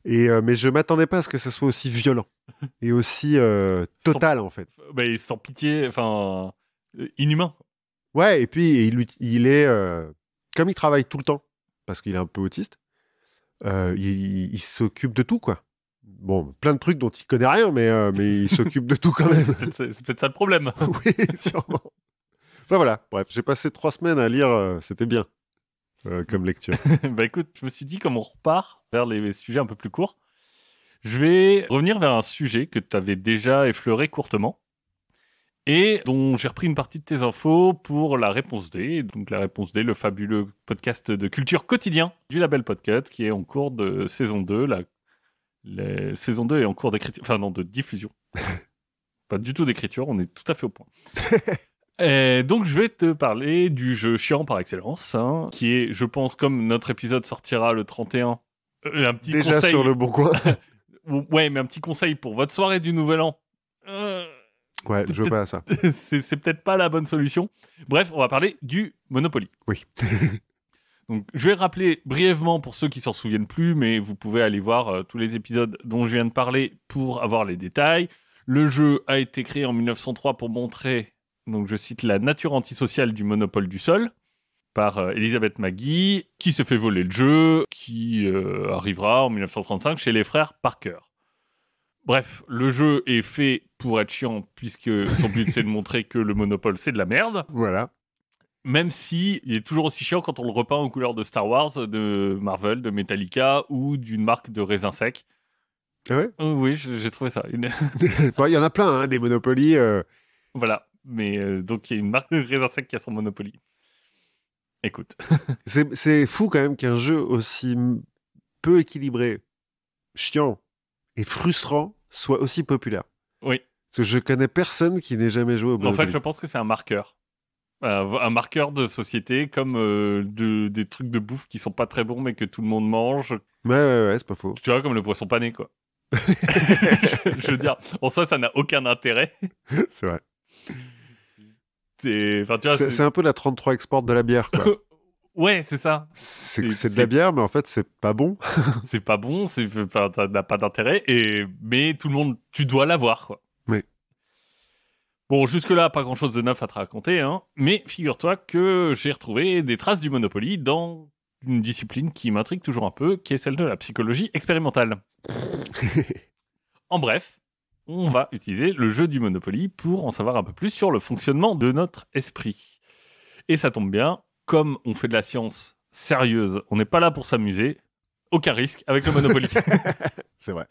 Mais je m'attendais pas à ce que ça soit aussi violent et aussi total, en fait. Mais sans pitié, enfin, inhumain. Ouais, et puis il est... comme il travaille tout le temps, parce qu'il est un peu autiste, il s'occupe de tout, quoi. Bon, plein de trucs dont il connaît rien, mais il s'occupe de tout quand même. C'est peut-être ça le problème. Oui, sûrement. Enfin voilà, bref, j'ai passé 3 semaines à lire, c'était bien comme lecture. Bah écoute, je me suis dit, comme on repart vers les sujets un peu plus courts, je vais revenir vers un sujet que tu avais déjà effleuré courtement et dont j'ai repris une partie de tes infos pour la réponse D. Donc la réponse D, le fabuleux podcast de culture quotidien du label Podcut qui est en cours de saison 2. La saison 2 est en cours d'écriture, enfin non, de diffusion. Pas du tout d'écriture, on est tout à fait au point. Et donc je vais te parler du jeu chiant par excellence, hein, qui est, je pense, comme notre épisode sortira le 31, un petit Déjà conseil... sur le bon coin. Ouais, mais un petit conseil pour votre soirée du Nouvel An. Ouais, je veux pas à ça. C'est peut-être pas la bonne solution. Bref, on va parler du Monopoly. Oui. Donc, je vais rappeler brièvement pour ceux qui s'en souviennent plus, mais vous pouvez aller voir tous les épisodes dont je viens de parler pour avoir les détails. Le jeu a été créé en 1903 pour montrer, donc je cite, la nature antisociale du monopole du sol par Elisabeth Maggie, qui se fait voler le jeu, qui arrivera en 1935 chez les frères Parker. Bref, le jeu est fait pour être chiant, puisque son but c'est de montrer que le monopole c'est de la merde. Voilà. Même si il est toujours aussi chiant quand on le repeint aux couleurs de Star Wars, de Marvel, de Metallica ou d'une marque de raisin sec. Ah ouais Oui, j'ai trouvé ça. Bon, il y en a plein, hein, des Monopoly. Voilà, mais donc il y a une marque de raisin sec qui a son Monopoly. Écoute. C'est fou quand même qu'un jeu aussi peu équilibré, chiant et frustrant soit aussi populaire. Oui. Parce que je connais personne qui n'ait jamais joué au Monopoly. En fait, je pense que c'est un marqueur. Un marqueur de société, comme des trucs de bouffe qui sont pas très bons mais que tout le monde mange. Ouais, c'est pas faux. Tu vois, comme le poisson pané, quoi. Je veux dire, en soi, ça n'a aucun intérêt. C'est vrai. C'est un peu la 33 export de la bière, quoi. Ouais, c'est ça. C'est de la bière, mais en fait, c'est pas bon. C'est pas bon, ça n'a pas d'intérêt, mais tout le monde, tu dois l'avoir, quoi. Oui. Bon, jusque-là, pas grand-chose de neuf à te raconter, hein, mais figure-toi que j'ai retrouvé des traces du Monopoly dans une discipline qui m'intrigue toujours un peu, qui est celle de la psychologie expérimentale. En bref, on va utiliser le jeu du Monopoly pour en savoir un peu plus sur le fonctionnement de notre esprit. Et ça tombe bien, comme on fait de la science sérieuse, on n'est pas là pour s'amuser, aucun risque avec le Monopoly. C'est vrai.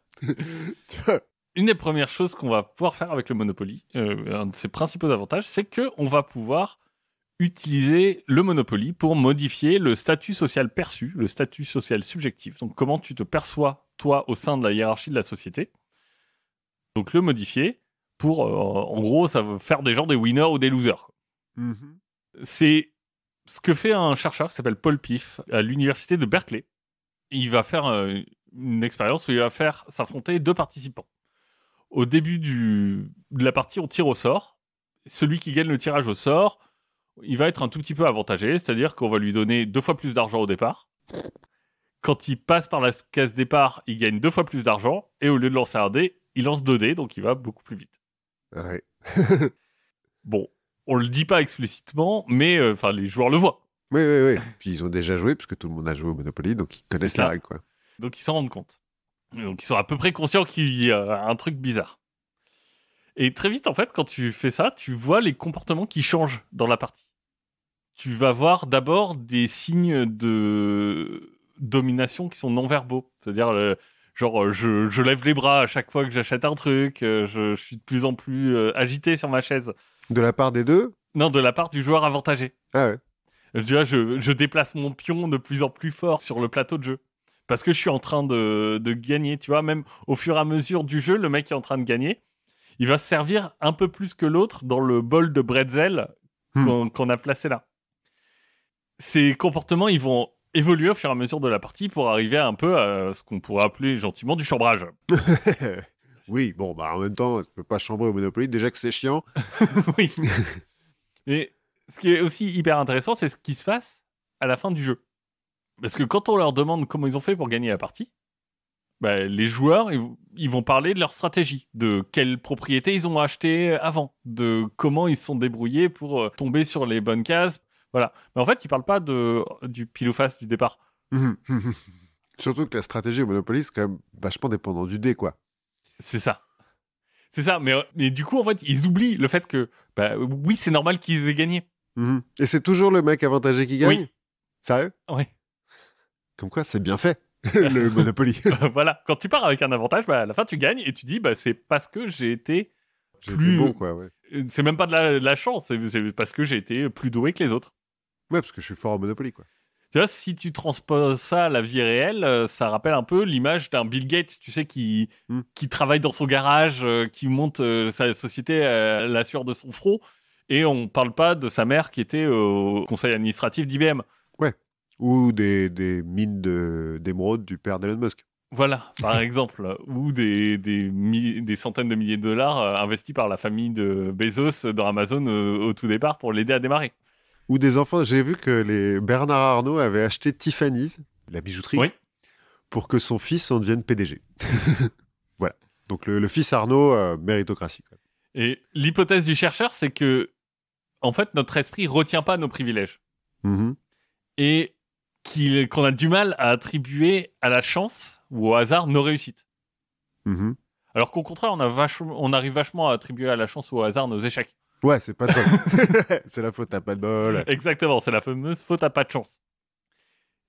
Une des premières choses qu'on va pouvoir faire avec le Monopoly, un de ses principaux avantages, c'est qu'on va pouvoir utiliser le Monopoly pour modifier le statut social perçu, le statut social subjectif. Donc comment tu te perçois, toi, au sein de la hiérarchie de la société. Donc le modifier pour, en gros, ça veut faire des gens des winners ou des losers. Mm-hmm. C'est ce que fait un chercheur qui s'appelle Paul Piff à l'université de Berkeley. Il va faire une expérience où il va faire s'affronter 2 participants. Au début de la partie, on tire au sort. Celui qui gagne le tirage au sort, il va être un tout petit peu avantagé, c'est-à-dire qu'on va lui donner 2 fois plus d'argent au départ. Quand il passe par la case départ, il gagne 2 fois plus d'argent, et au lieu de lancer un dé, il lance 2 dés, donc il va beaucoup plus vite. Ouais. Bon, on le dit pas explicitement, mais les joueurs le voient. Oui. Puis ils ont déjà joué, puisque tout le monde a joué au Monopoly, donc ils connaissent la règle, quoi. Donc ils s'en rendent compte. Donc ils sont à peu près conscients qu'il y a un truc bizarre. Et très vite, en fait, quand tu fais ça, tu vois les comportements qui changent dans la partie. Tu vas voir d'abord des signes de domination qui sont non-verbaux. C'est-à-dire, je lève les bras à chaque fois que j'achète un truc, je suis de plus en plus agité sur ma chaise. De la part des deux ? Non, de la part du joueur avantagé. Ah ouais. Tu vois, je déplace mon pion de plus en plus fort sur le plateau de jeu. Parce que je suis en train de gagner, tu vois. Même au fur et à mesure du jeu, le mec qui est en train de gagner, il va se servir un peu plus que l'autre dans le bol de bretzel qu'on a placé là. Ces comportements, ils vont évoluer au fur et à mesure de la partie pour arriver un peu à ce qu'on pourrait appeler gentiment du chambrage. Oui, bon, bah en même temps, tu peux pas chambrer au Monopoly. Déjà que c'est chiant. Oui. Mais ce qui est aussi hyper intéressant, c'est ce qui se passe à la fin du jeu. Parce que quand on leur demande comment ils ont fait pour gagner la partie, bah, les joueurs, ils vont parler de leur stratégie, de quelles propriétés ils ont acheté avant, de comment ils se sont débrouillés pour tomber sur les bonnes cases. Voilà. Mais en fait, ils parlent pas du pile ou face du départ. Surtout que la stratégie au Monopoly, c'est quand même vachement dépendant du dé, quoi. C'est ça. C'est ça. Mais du coup, en fait, ils oublient le fait que, bah, oui, c'est normal qu'ils aient gagné. Et c'est toujours le mec avantagé qui gagne. Oui. Sérieux? Oui. Comme quoi, c'est bien fait, le Monopoly. Voilà. Quand tu pars avec un avantage, bah, à la fin, tu gagnes et tu dis, bah, c'est parce que j'ai été J'ai plus. été bon, quoi, ouais. C'est même pas de la chance, c'est parce que j'ai été plus doué que les autres. Ouais, parce que je suis fort au Monopoly, quoi. Tu vois, si tu transposes ça à la vie réelle, ça rappelle un peu l'image d'un Bill Gates, tu sais, qui travaille dans son garage, qui monte sa société à la sueur de son front, et on parle pas de sa mère qui était au conseil administratif d'IBM. Ouais. Ou des mines d'émeraude du père d'Elon Musk. Voilà, par exemple, ou des centaines de milliers de dollars investis par la famille de Bezos dans Amazon au tout départ pour l'aider à démarrer. Ou des enfants. J'ai vu que les Bernard Arnault avait acheté Tiffany's, la bijouterie, Oui. pour que son fils en devienne PDG. Voilà. Donc le fils Arnault, méritocratie. Quoi. Et l'hypothèse du chercheur, c'est que, en fait, notre esprit retient pas nos privilèges. Et qu'on a du mal à attribuer à la chance ou au hasard nos réussites. Alors qu'au contraire, on arrive vachement à attribuer à la chance ou au hasard nos échecs. Ouais, c'est pas de bol. C'est la faute à pas de bol. Exactement, c'est la fameuse faute à pas de chance.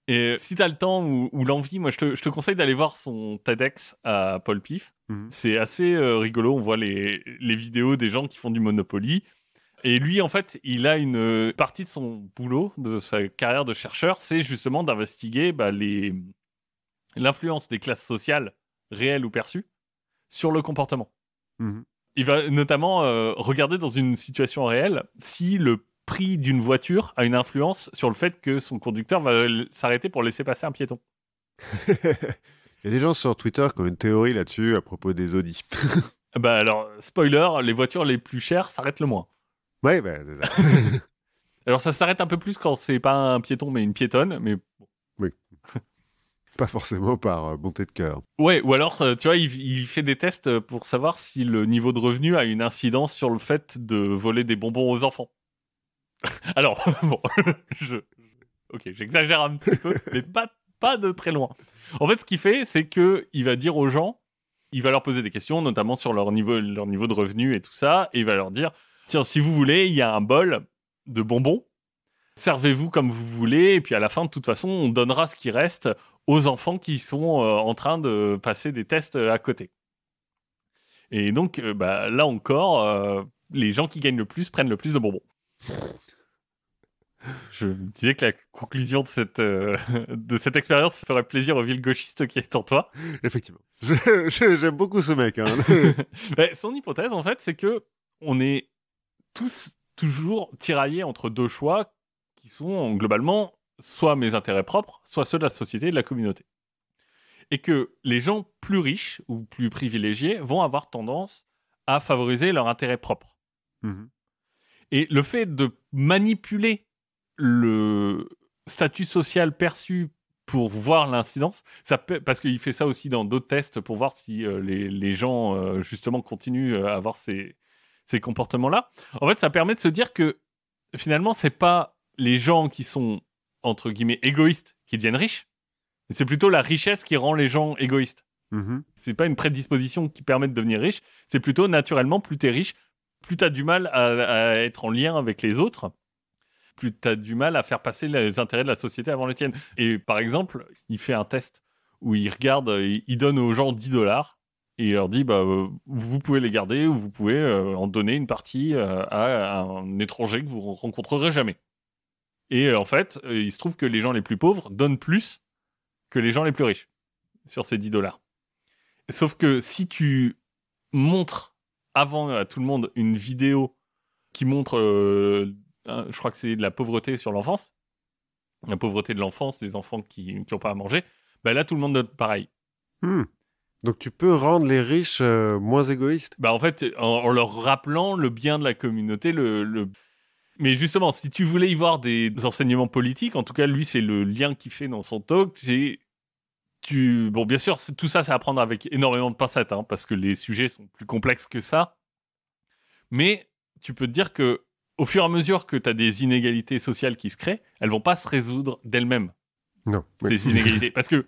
Et si t'as le temps ou l'envie, moi je te conseille d'aller voir son TEDx à Paul Pif. C'est assez rigolo, on voit les vidéos des gens qui font du Monopoly. Et lui, en fait, il a une partie de son boulot, de sa carrière de chercheur, c'est justement d'investiguer l'influence des classes sociales, réelles ou perçues, sur le comportement. Il va notamment regarder dans une situation réelle si le prix d'une voiture a une influence sur le fait que son conducteur va s'arrêter pour laisser passer un piéton. Il y a des gens sur Twitter qui ont une théorie là-dessus à propos des Audi. Bah alors, spoiler, les voitures les plus chères s'arrêtent le moins. Ouais, bah, c'est ça. Alors ça s'arrête un peu plus quand c'est pas un piéton mais une piétonne, mais oui. Pas forcément par bonté de cœur. Ouais, ou alors, tu vois, il fait des tests pour savoir si le niveau de revenu a une incidence sur le fait de voler des bonbons aux enfants. Alors, bon, ok, j'exagère un petit peu, mais pas de très loin. En fait, ce qu'il fait, c'est que il va dire aux gens, il va leur poser des questions, notamment sur leur niveau de revenu et tout ça, et il va leur dire, tiens, si vous voulez, il y a un bol de bonbons, servez-vous comme vous voulez, et puis à la fin, de toute façon, on donnera ce qui reste aux enfants qui sont en train de passer des tests à côté. Et donc, là encore, les gens qui gagnent le plus prennent le plus de bonbons. Je me disais que la conclusion de cette expérience ferait plaisir au vil gauchiste qui est en toi. Effectivement. J'aime beaucoup ce mec. Hein. Son hypothèse, en fait, c'est que on est tous toujours tiraillés entre deux choix qui sont globalement soit mes intérêts propres, soit ceux de la société et de la communauté. Et que les gens plus riches ou plus privilégiés vont avoir tendance à favoriser leur intérêt propre. Et le fait de manipuler le statut social perçu pour voir l'incidence, parce qu'il fait ça aussi dans d'autres tests pour voir si les gens justement continuent à avoir ces comportements-là. En fait, ça permet de se dire que finalement, c'est pas les gens qui sont entre guillemets égoïstes qui deviennent riches, mais c'est plutôt la richesse qui rend les gens égoïstes. C'est pas une prédisposition qui permet de devenir riche, c'est plutôt naturellement, plus t'es riche, plus t'as du mal à être en lien avec les autres, plus t'as du mal à faire passer les intérêts de la société avant les tiennes. Et par exemple, il fait un test où il regarde, il donne aux gens 10 $, et il leur dit, vous pouvez les garder, ou vous pouvez en donner une partie à un étranger que vous rencontrerez jamais. Et en fait, il se trouve que les gens les plus pauvres donnent plus que les gens les plus riches sur ces 10 $. Sauf que si tu montres avant à tout le monde une vidéo qui montre, je crois que c'est de la pauvreté sur l'enfance, la pauvreté de l'enfance, des enfants qui n'ont pas à manger, là tout le monde donne pareil. Donc tu peux rendre les riches moins égoïstes. Bah, en fait, en leur rappelant le bien de la communauté, Mais justement, si tu voulais y voir des enseignements politiques, en tout cas, lui, c'est le lien qu'il fait dans son talk, Bon, bien sûr, tout ça, c'est à prendre avec énormément de pincettes, hein, parce que les sujets sont plus complexes que ça. Mais tu peux te dire que, au fur et à mesure que tu as des inégalités sociales qui se créent, elles vont pas se résoudre d'elles-mêmes, Non. ces inégalités. Parce que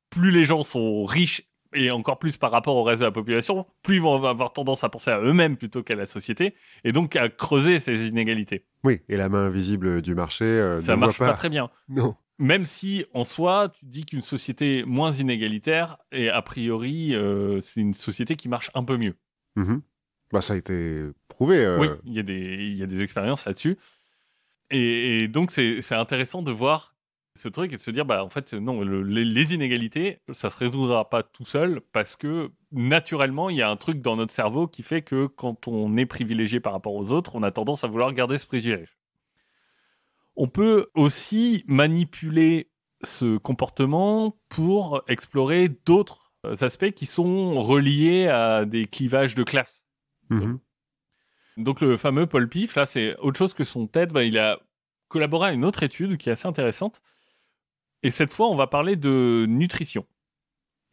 plus les gens sont riches, et encore plus par rapport au reste de la population, plus ils vont avoir tendance à penser à eux-mêmes plutôt qu'à la société, et donc à creuser ces inégalités. Oui, et la main invisible du marché Ça ne marche voit pas très bien. Non. Même si, en soi, tu dis qu'une société moins inégalitaire, et a priori, c'est une société qui marche un peu mieux. Bah, ça a été prouvé. Oui, il y a des expériences là-dessus. Et donc, c'est intéressant de voir ce truc et de se dire, bah, en fait, non, les inégalités, ça se résoudra pas tout seul parce que, naturellement, il y a un truc dans notre cerveau qui fait que quand on est privilégié par rapport aux autres, on a tendance à vouloir garder ce privilège. On peut aussi manipuler ce comportement pour explorer d'autres aspects qui sont reliés à des clivages de classe. Donc le fameux Paul Pif, là, c'est autre chose que son TED. Il a collaboré à une autre étude qui est assez intéressante. Et cette fois, on va parler de nutrition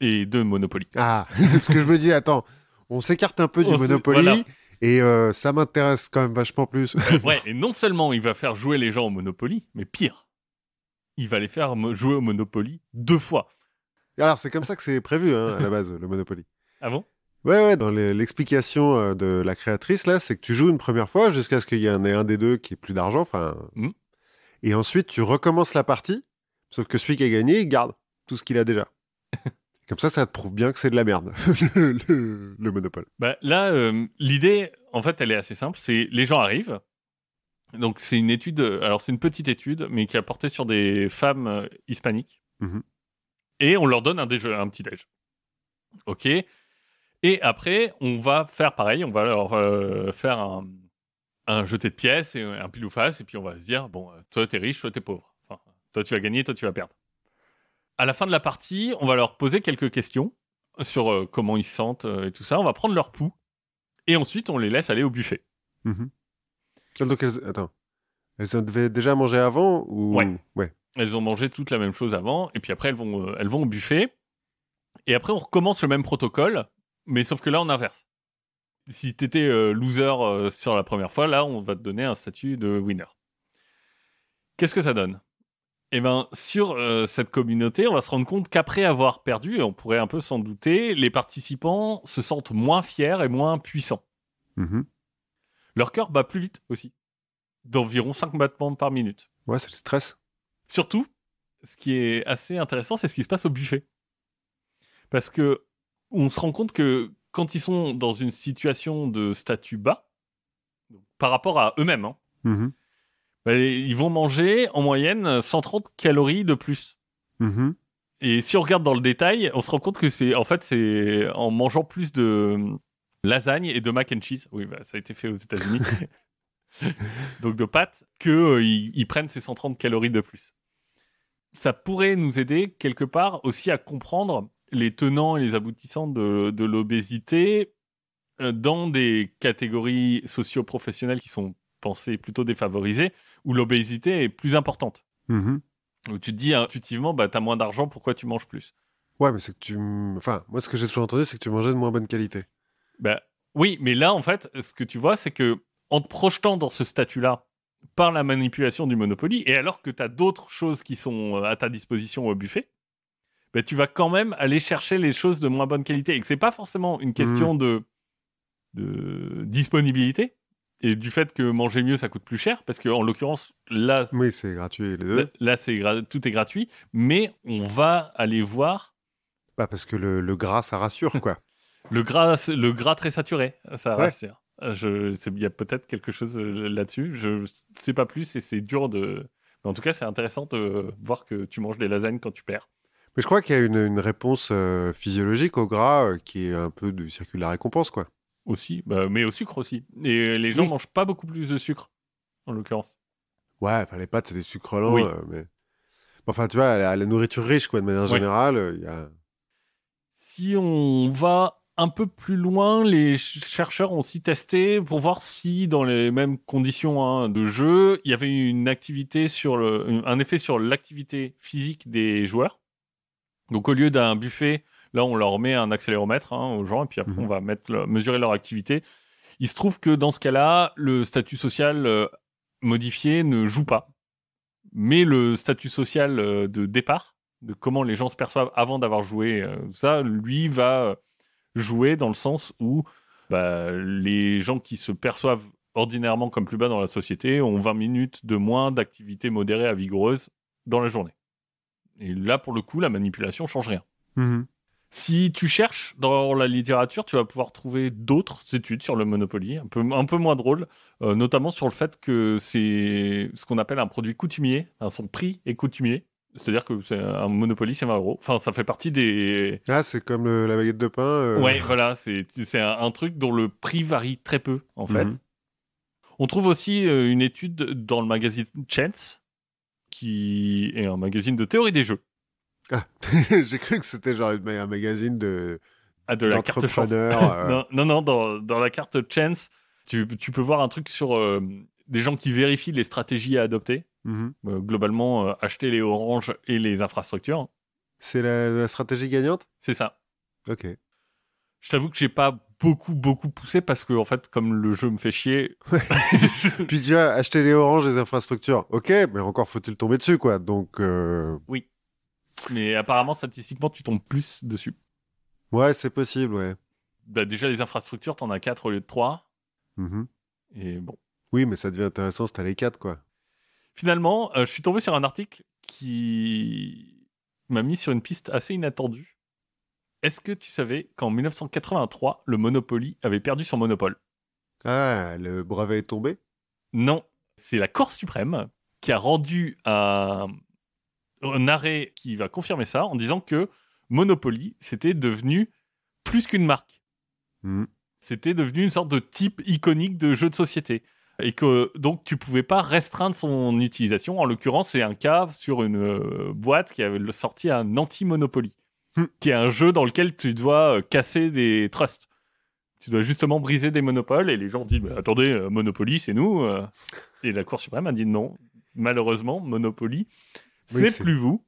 et de Monopoly. Ah, ce que je me dis, attends, on s'écarte un peu du Monopoly. Voilà. Et ça m'intéresse quand même vachement plus. Ouais, et non seulement il va faire jouer les gens au Monopoly, mais pire, il va les faire jouer au Monopoly 2 fois. Alors, c'est comme ça que c'est prévu, hein, à la base, le Monopoly. Ah bon ? Ouais, dans l'explication de la créatrice, là, c'est que tu joues une première fois jusqu'à ce qu'il y en ait un des deux qui ait plus d'argent, et ensuite, tu recommences la partie, sauf que celui qui a gagné, il garde tout ce qu'il a déjà. Comme ça te prouve bien que c'est de la merde, le Monopole. Bah, là, l'idée, en fait, elle est assez simple. C'est les gens arrivent. Donc, c'est une étude. Alors, c'est une petite étude, mais qui a porté sur des femmes hispaniques. Et on leur donne un petit déj. OK. Et après, on va faire pareil. On va leur faire un jeté de pièces et un pile ou face. Et puis, on va se dire, bon, toi, t'es riche, toi, t'es pauvre. Enfin, toi, tu vas gagner, toi, tu vas perdre. À la fin de la partie, on va leur poser quelques questions sur comment ils se sentent et tout ça. On va prendre leur pouls et ensuite on les laisse aller au buffet. Donc elles devaient déjà manger avant ou... Ouais. Elles ont mangé toute la même chose avant et puis après elles vont au buffet et après on recommence le même protocole, mais sauf que là on inverse. Si t'étais loser sur la première fois, là on va te donner un statut de winner. Qu'est-ce que ça donne ? Eh ben, sur cette communauté, on va se rendre compte qu'après avoir perdu, et on pourrait un peu s'en douter, les participants se sentent moins fiers et moins puissants. Leur cœur bat plus vite aussi, d'environ 5 battements par minute. Ouais, c'est le stress. Surtout, ce qui est assez intéressant, c'est ce qui se passe au buffet. Parce que on se rend compte que quand ils sont dans une situation de statut bas, par rapport à eux-mêmes, ils vont manger en moyenne 130 calories de plus. Et si on regarde dans le détail, on se rend compte que c'est en mangeant plus de lasagne et de mac and cheese. Oui, ça a été fait aux États-Unis. Donc de pâtes, qu'ils prennent ces 130 calories de plus. Ça pourrait nous aider quelque part aussi à comprendre les tenants et les aboutissants de l'obésité dans des catégories socio-professionnelles qui sont pensées plutôt défavorisées, où l'obésité est plus importante. Où tu te dis intuitivement, t'as moins d'argent, pourquoi tu manges plus ? Ouais, mais c'est que Enfin, moi, ce que j'ai toujours entendu, c'est que tu mangeais de moins bonne qualité. Oui, mais là, en fait, ce que tu vois, c'est que en te projetant dans ce statut-là, par la manipulation du Monopoly, et alors que tu as d'autres choses qui sont à ta disposition au buffet, tu vas quand même aller chercher les choses de moins bonne qualité. Et que c'est pas forcément une question de disponibilité, et du fait que manger mieux, ça coûte plus cher, parce qu'en l'occurrence, là... Oui, c'est gratuit, les deux. Là, tout est gratuit, mais on va aller voir... parce que le gras, ça rassure, quoi. Le gras très saturé, ça rassure. Il y a peut-être quelque chose là-dessus. Je sais pas plus et c'est dur de... Mais en tout cas, c'est intéressant de voir que tu manges des lasagnes quand tu perds. Mais je crois qu'il y a une réponse physiologique au gras qui est un peu du circuit de la récompense, quoi. Aussi, mais au sucre aussi. Et les gens mangent pas beaucoup plus de sucre, en l'occurrence. Ouais, les pâtes, c'est des sucres lents, mais... Enfin, tu vois, la nourriture riche, quoi, de manière générale, il y a... si on va un peu plus loin, les chercheurs ont aussi testé pour voir si, dans les mêmes conditions de jeu, il y avait une activité un effet sur l'activité physique des joueurs. Donc, au lieu d'un buffet, là, on leur met un accéléromètre aux gens, et puis après, on va mesurer leur activité. Il se trouve que dans ce cas-là, le statut social modifié ne joue pas. Mais le statut social de départ, de comment les gens se perçoivent avant d'avoir joué, ça, lui, va jouer dans le sens où les gens qui se perçoivent ordinairement comme plus bas dans la société ont 20 minutes de moins d'activité modérée à vigoureuse dans la journée. Et là, pour le coup, la manipulation change rien. Mmh. Si tu cherches dans la littérature, tu vas pouvoir trouver d'autres études sur le Monopoly, un peu moins drôles, notamment sur le fait que c'est ce qu'on appelle un produit coutumier, son prix est coutumier. C'est-à-dire que c'est un Monopoly, c'est 20 euros. Enfin, ça fait partie des... Ah, c'est comme la baguette de pain. Ouais, voilà, c'est un truc dont le prix varie très peu, en fait. On trouve aussi une étude dans le magazine Chance, qui est un magazine de théorie des jeux. Ah, j'ai cru que c'était genre un magazine de la carte chance. Non, dans la carte Chance, tu peux voir un truc sur des gens qui vérifient les stratégies à adopter. Globalement, acheter les oranges et les infrastructures. C'est la stratégie gagnante ? C'est ça. Ok. Je t'avoue que j'ai pas beaucoup poussé parce que, en fait, comme le jeu me fait chier... Puis tu as acheté les oranges et les infrastructures. Ok, mais encore faut-il tomber dessus, quoi. Donc... Oui. Mais apparemment, statistiquement, tu tombes plus dessus. Ouais, c'est possible, ouais. Déjà, les infrastructures, t'en as 4 au lieu de 3. Et bon. Oui, mais ça devient intéressant si t'as les 4, quoi. Finalement, je suis tombé sur un article qui m'a mis sur une piste assez inattendue. Est-ce que tu savais qu'en 1983, le Monopoly avait perdu son monopole ? Ah, le brevet est tombé ? Non, c'est la Cour suprême qui a rendu un arrêt qui va confirmer ça en disant que Monopoly, c'était devenu plus qu'une marque. C'était devenu une sorte de type iconique de jeu de société. Et que donc tu pouvais pas restreindre son utilisation. En l'occurrence, c'est un cas sur une boîte qui avait sorti un anti-Monopoly, qui est un jeu dans lequel tu dois casser des trusts. Tu dois justement briser des monopoles, et les gens disent attendez, Monopoly, c'est nous. Et la Cour suprême a dit non. Malheureusement, Monopoly, c'est plus vous.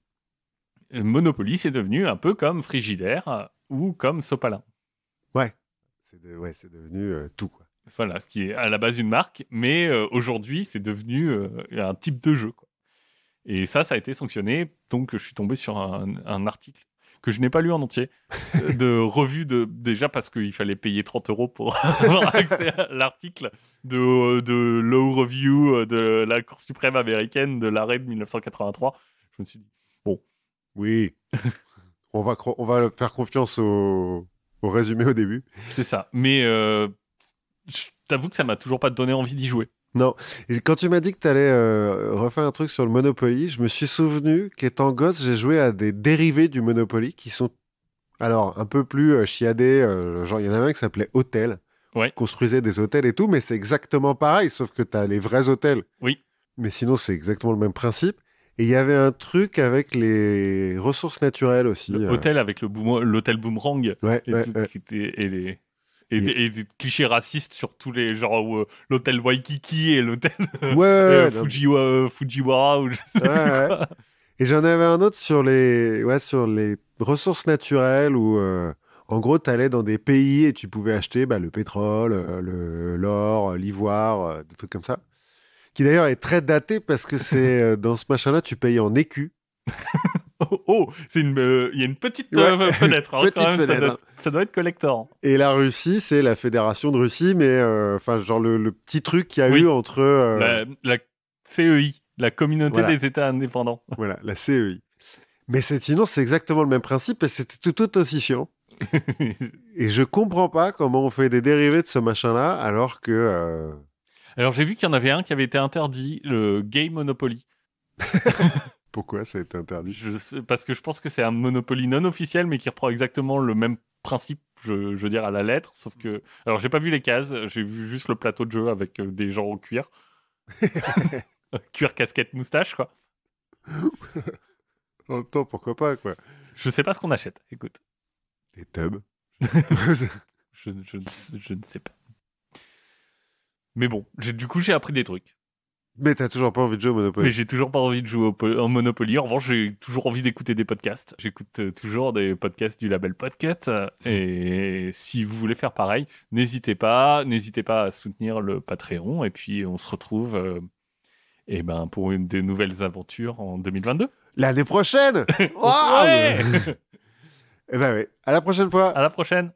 Monopoly, c'est devenu un peu comme Frigidaire ou comme Sopalin. Ouais, c'est devenu tout, quoi. Voilà, ce qui est à la base une marque, mais aujourd'hui, c'est devenu un type de jeu, quoi. Et ça a été sanctionné, donc je suis tombé sur un article que je n'ai pas lu en entier, de revue déjà parce qu'il fallait payer 30 € pour avoir accès à l'article de Law Review de la Cour suprême américaine de l'arrêt de 1983. Je me suis dit, bon. Oui, on va faire confiance au résumé au début. C'est ça, mais je t'avoue que ça m'a toujours pas donné envie d'y jouer. Non, et quand tu m'as dit que tu allais refaire un truc sur le Monopoly, je me suis souvenu qu'étant gosse, j'ai joué à des dérivés du Monopoly qui sont alors un peu plus chiadés. Genre, il y en avait un qui s'appelait Hôtel. Ouais. Construisait des hôtels et tout, mais c'est exactement pareil, sauf que tu as les vrais hôtels. Oui. Mais sinon, c'est exactement le même principe. Et il y avait un truc avec les ressources naturelles aussi. Hôtel avec l'hôtel Boomerang. Ouais, et des clichés racistes sur tous les genre l'hôtel Waikiki et l'hôtel Fujiwara ou je sais plus quoi. Et j'en avais un autre sur les ressources naturelles où en gros tu allais dans des pays et tu pouvais acheter le pétrole, l'or, l'ivoire, des trucs comme ça. Qui d'ailleurs est très daté parce que c'est dans ce machin-là tu payes en écus. Il y a une petite fenêtre. Hein, petite quand même, fenêtre. Ça doit être collector. Et la Russie, c'est la Fédération de Russie, mais genre le petit truc qu'il y a eu entre... La CEI, la Communauté des États indépendants. Voilà, la CEI. Mais sinon, c'est exactement le même principe et c'était tout aussi chiant. Et je comprends pas comment on fait des dérivés de ce machin-là alors que... Alors, j'ai vu qu'il y en avait un qui avait été interdit, le Gay Monopoly. Pourquoi ça a été interdit ? Parce que je pense que c'est un Monopoly non officiel, mais qui reprend exactement le même principe, je veux dire, à la lettre. Sauf que... Alors, j'ai pas vu les cases, j'ai vu juste le plateau de jeu avec des gens au cuir. Cuir, casquette, moustache, quoi. En même temps, pourquoi pas, quoi. Je sais pas ce qu'on achète, écoute. Des tubs. Je ne sais pas. Mais bon, du coup, j'ai appris des trucs. Mais t'as toujours pas envie de jouer au Monopoly. Mais j'ai toujours pas envie de jouer au Monopoly. En revanche, j'ai toujours envie d'écouter des podcasts. J'écoute toujours des podcasts du label Podcut. Et si vous voulez faire pareil, n'hésitez pas à soutenir le Patreon. Et puis, on se retrouve pour des nouvelles aventures en 2022. L'année prochaine. Waouh. Ouais. Eh ben oui. À la prochaine fois. À la prochaine.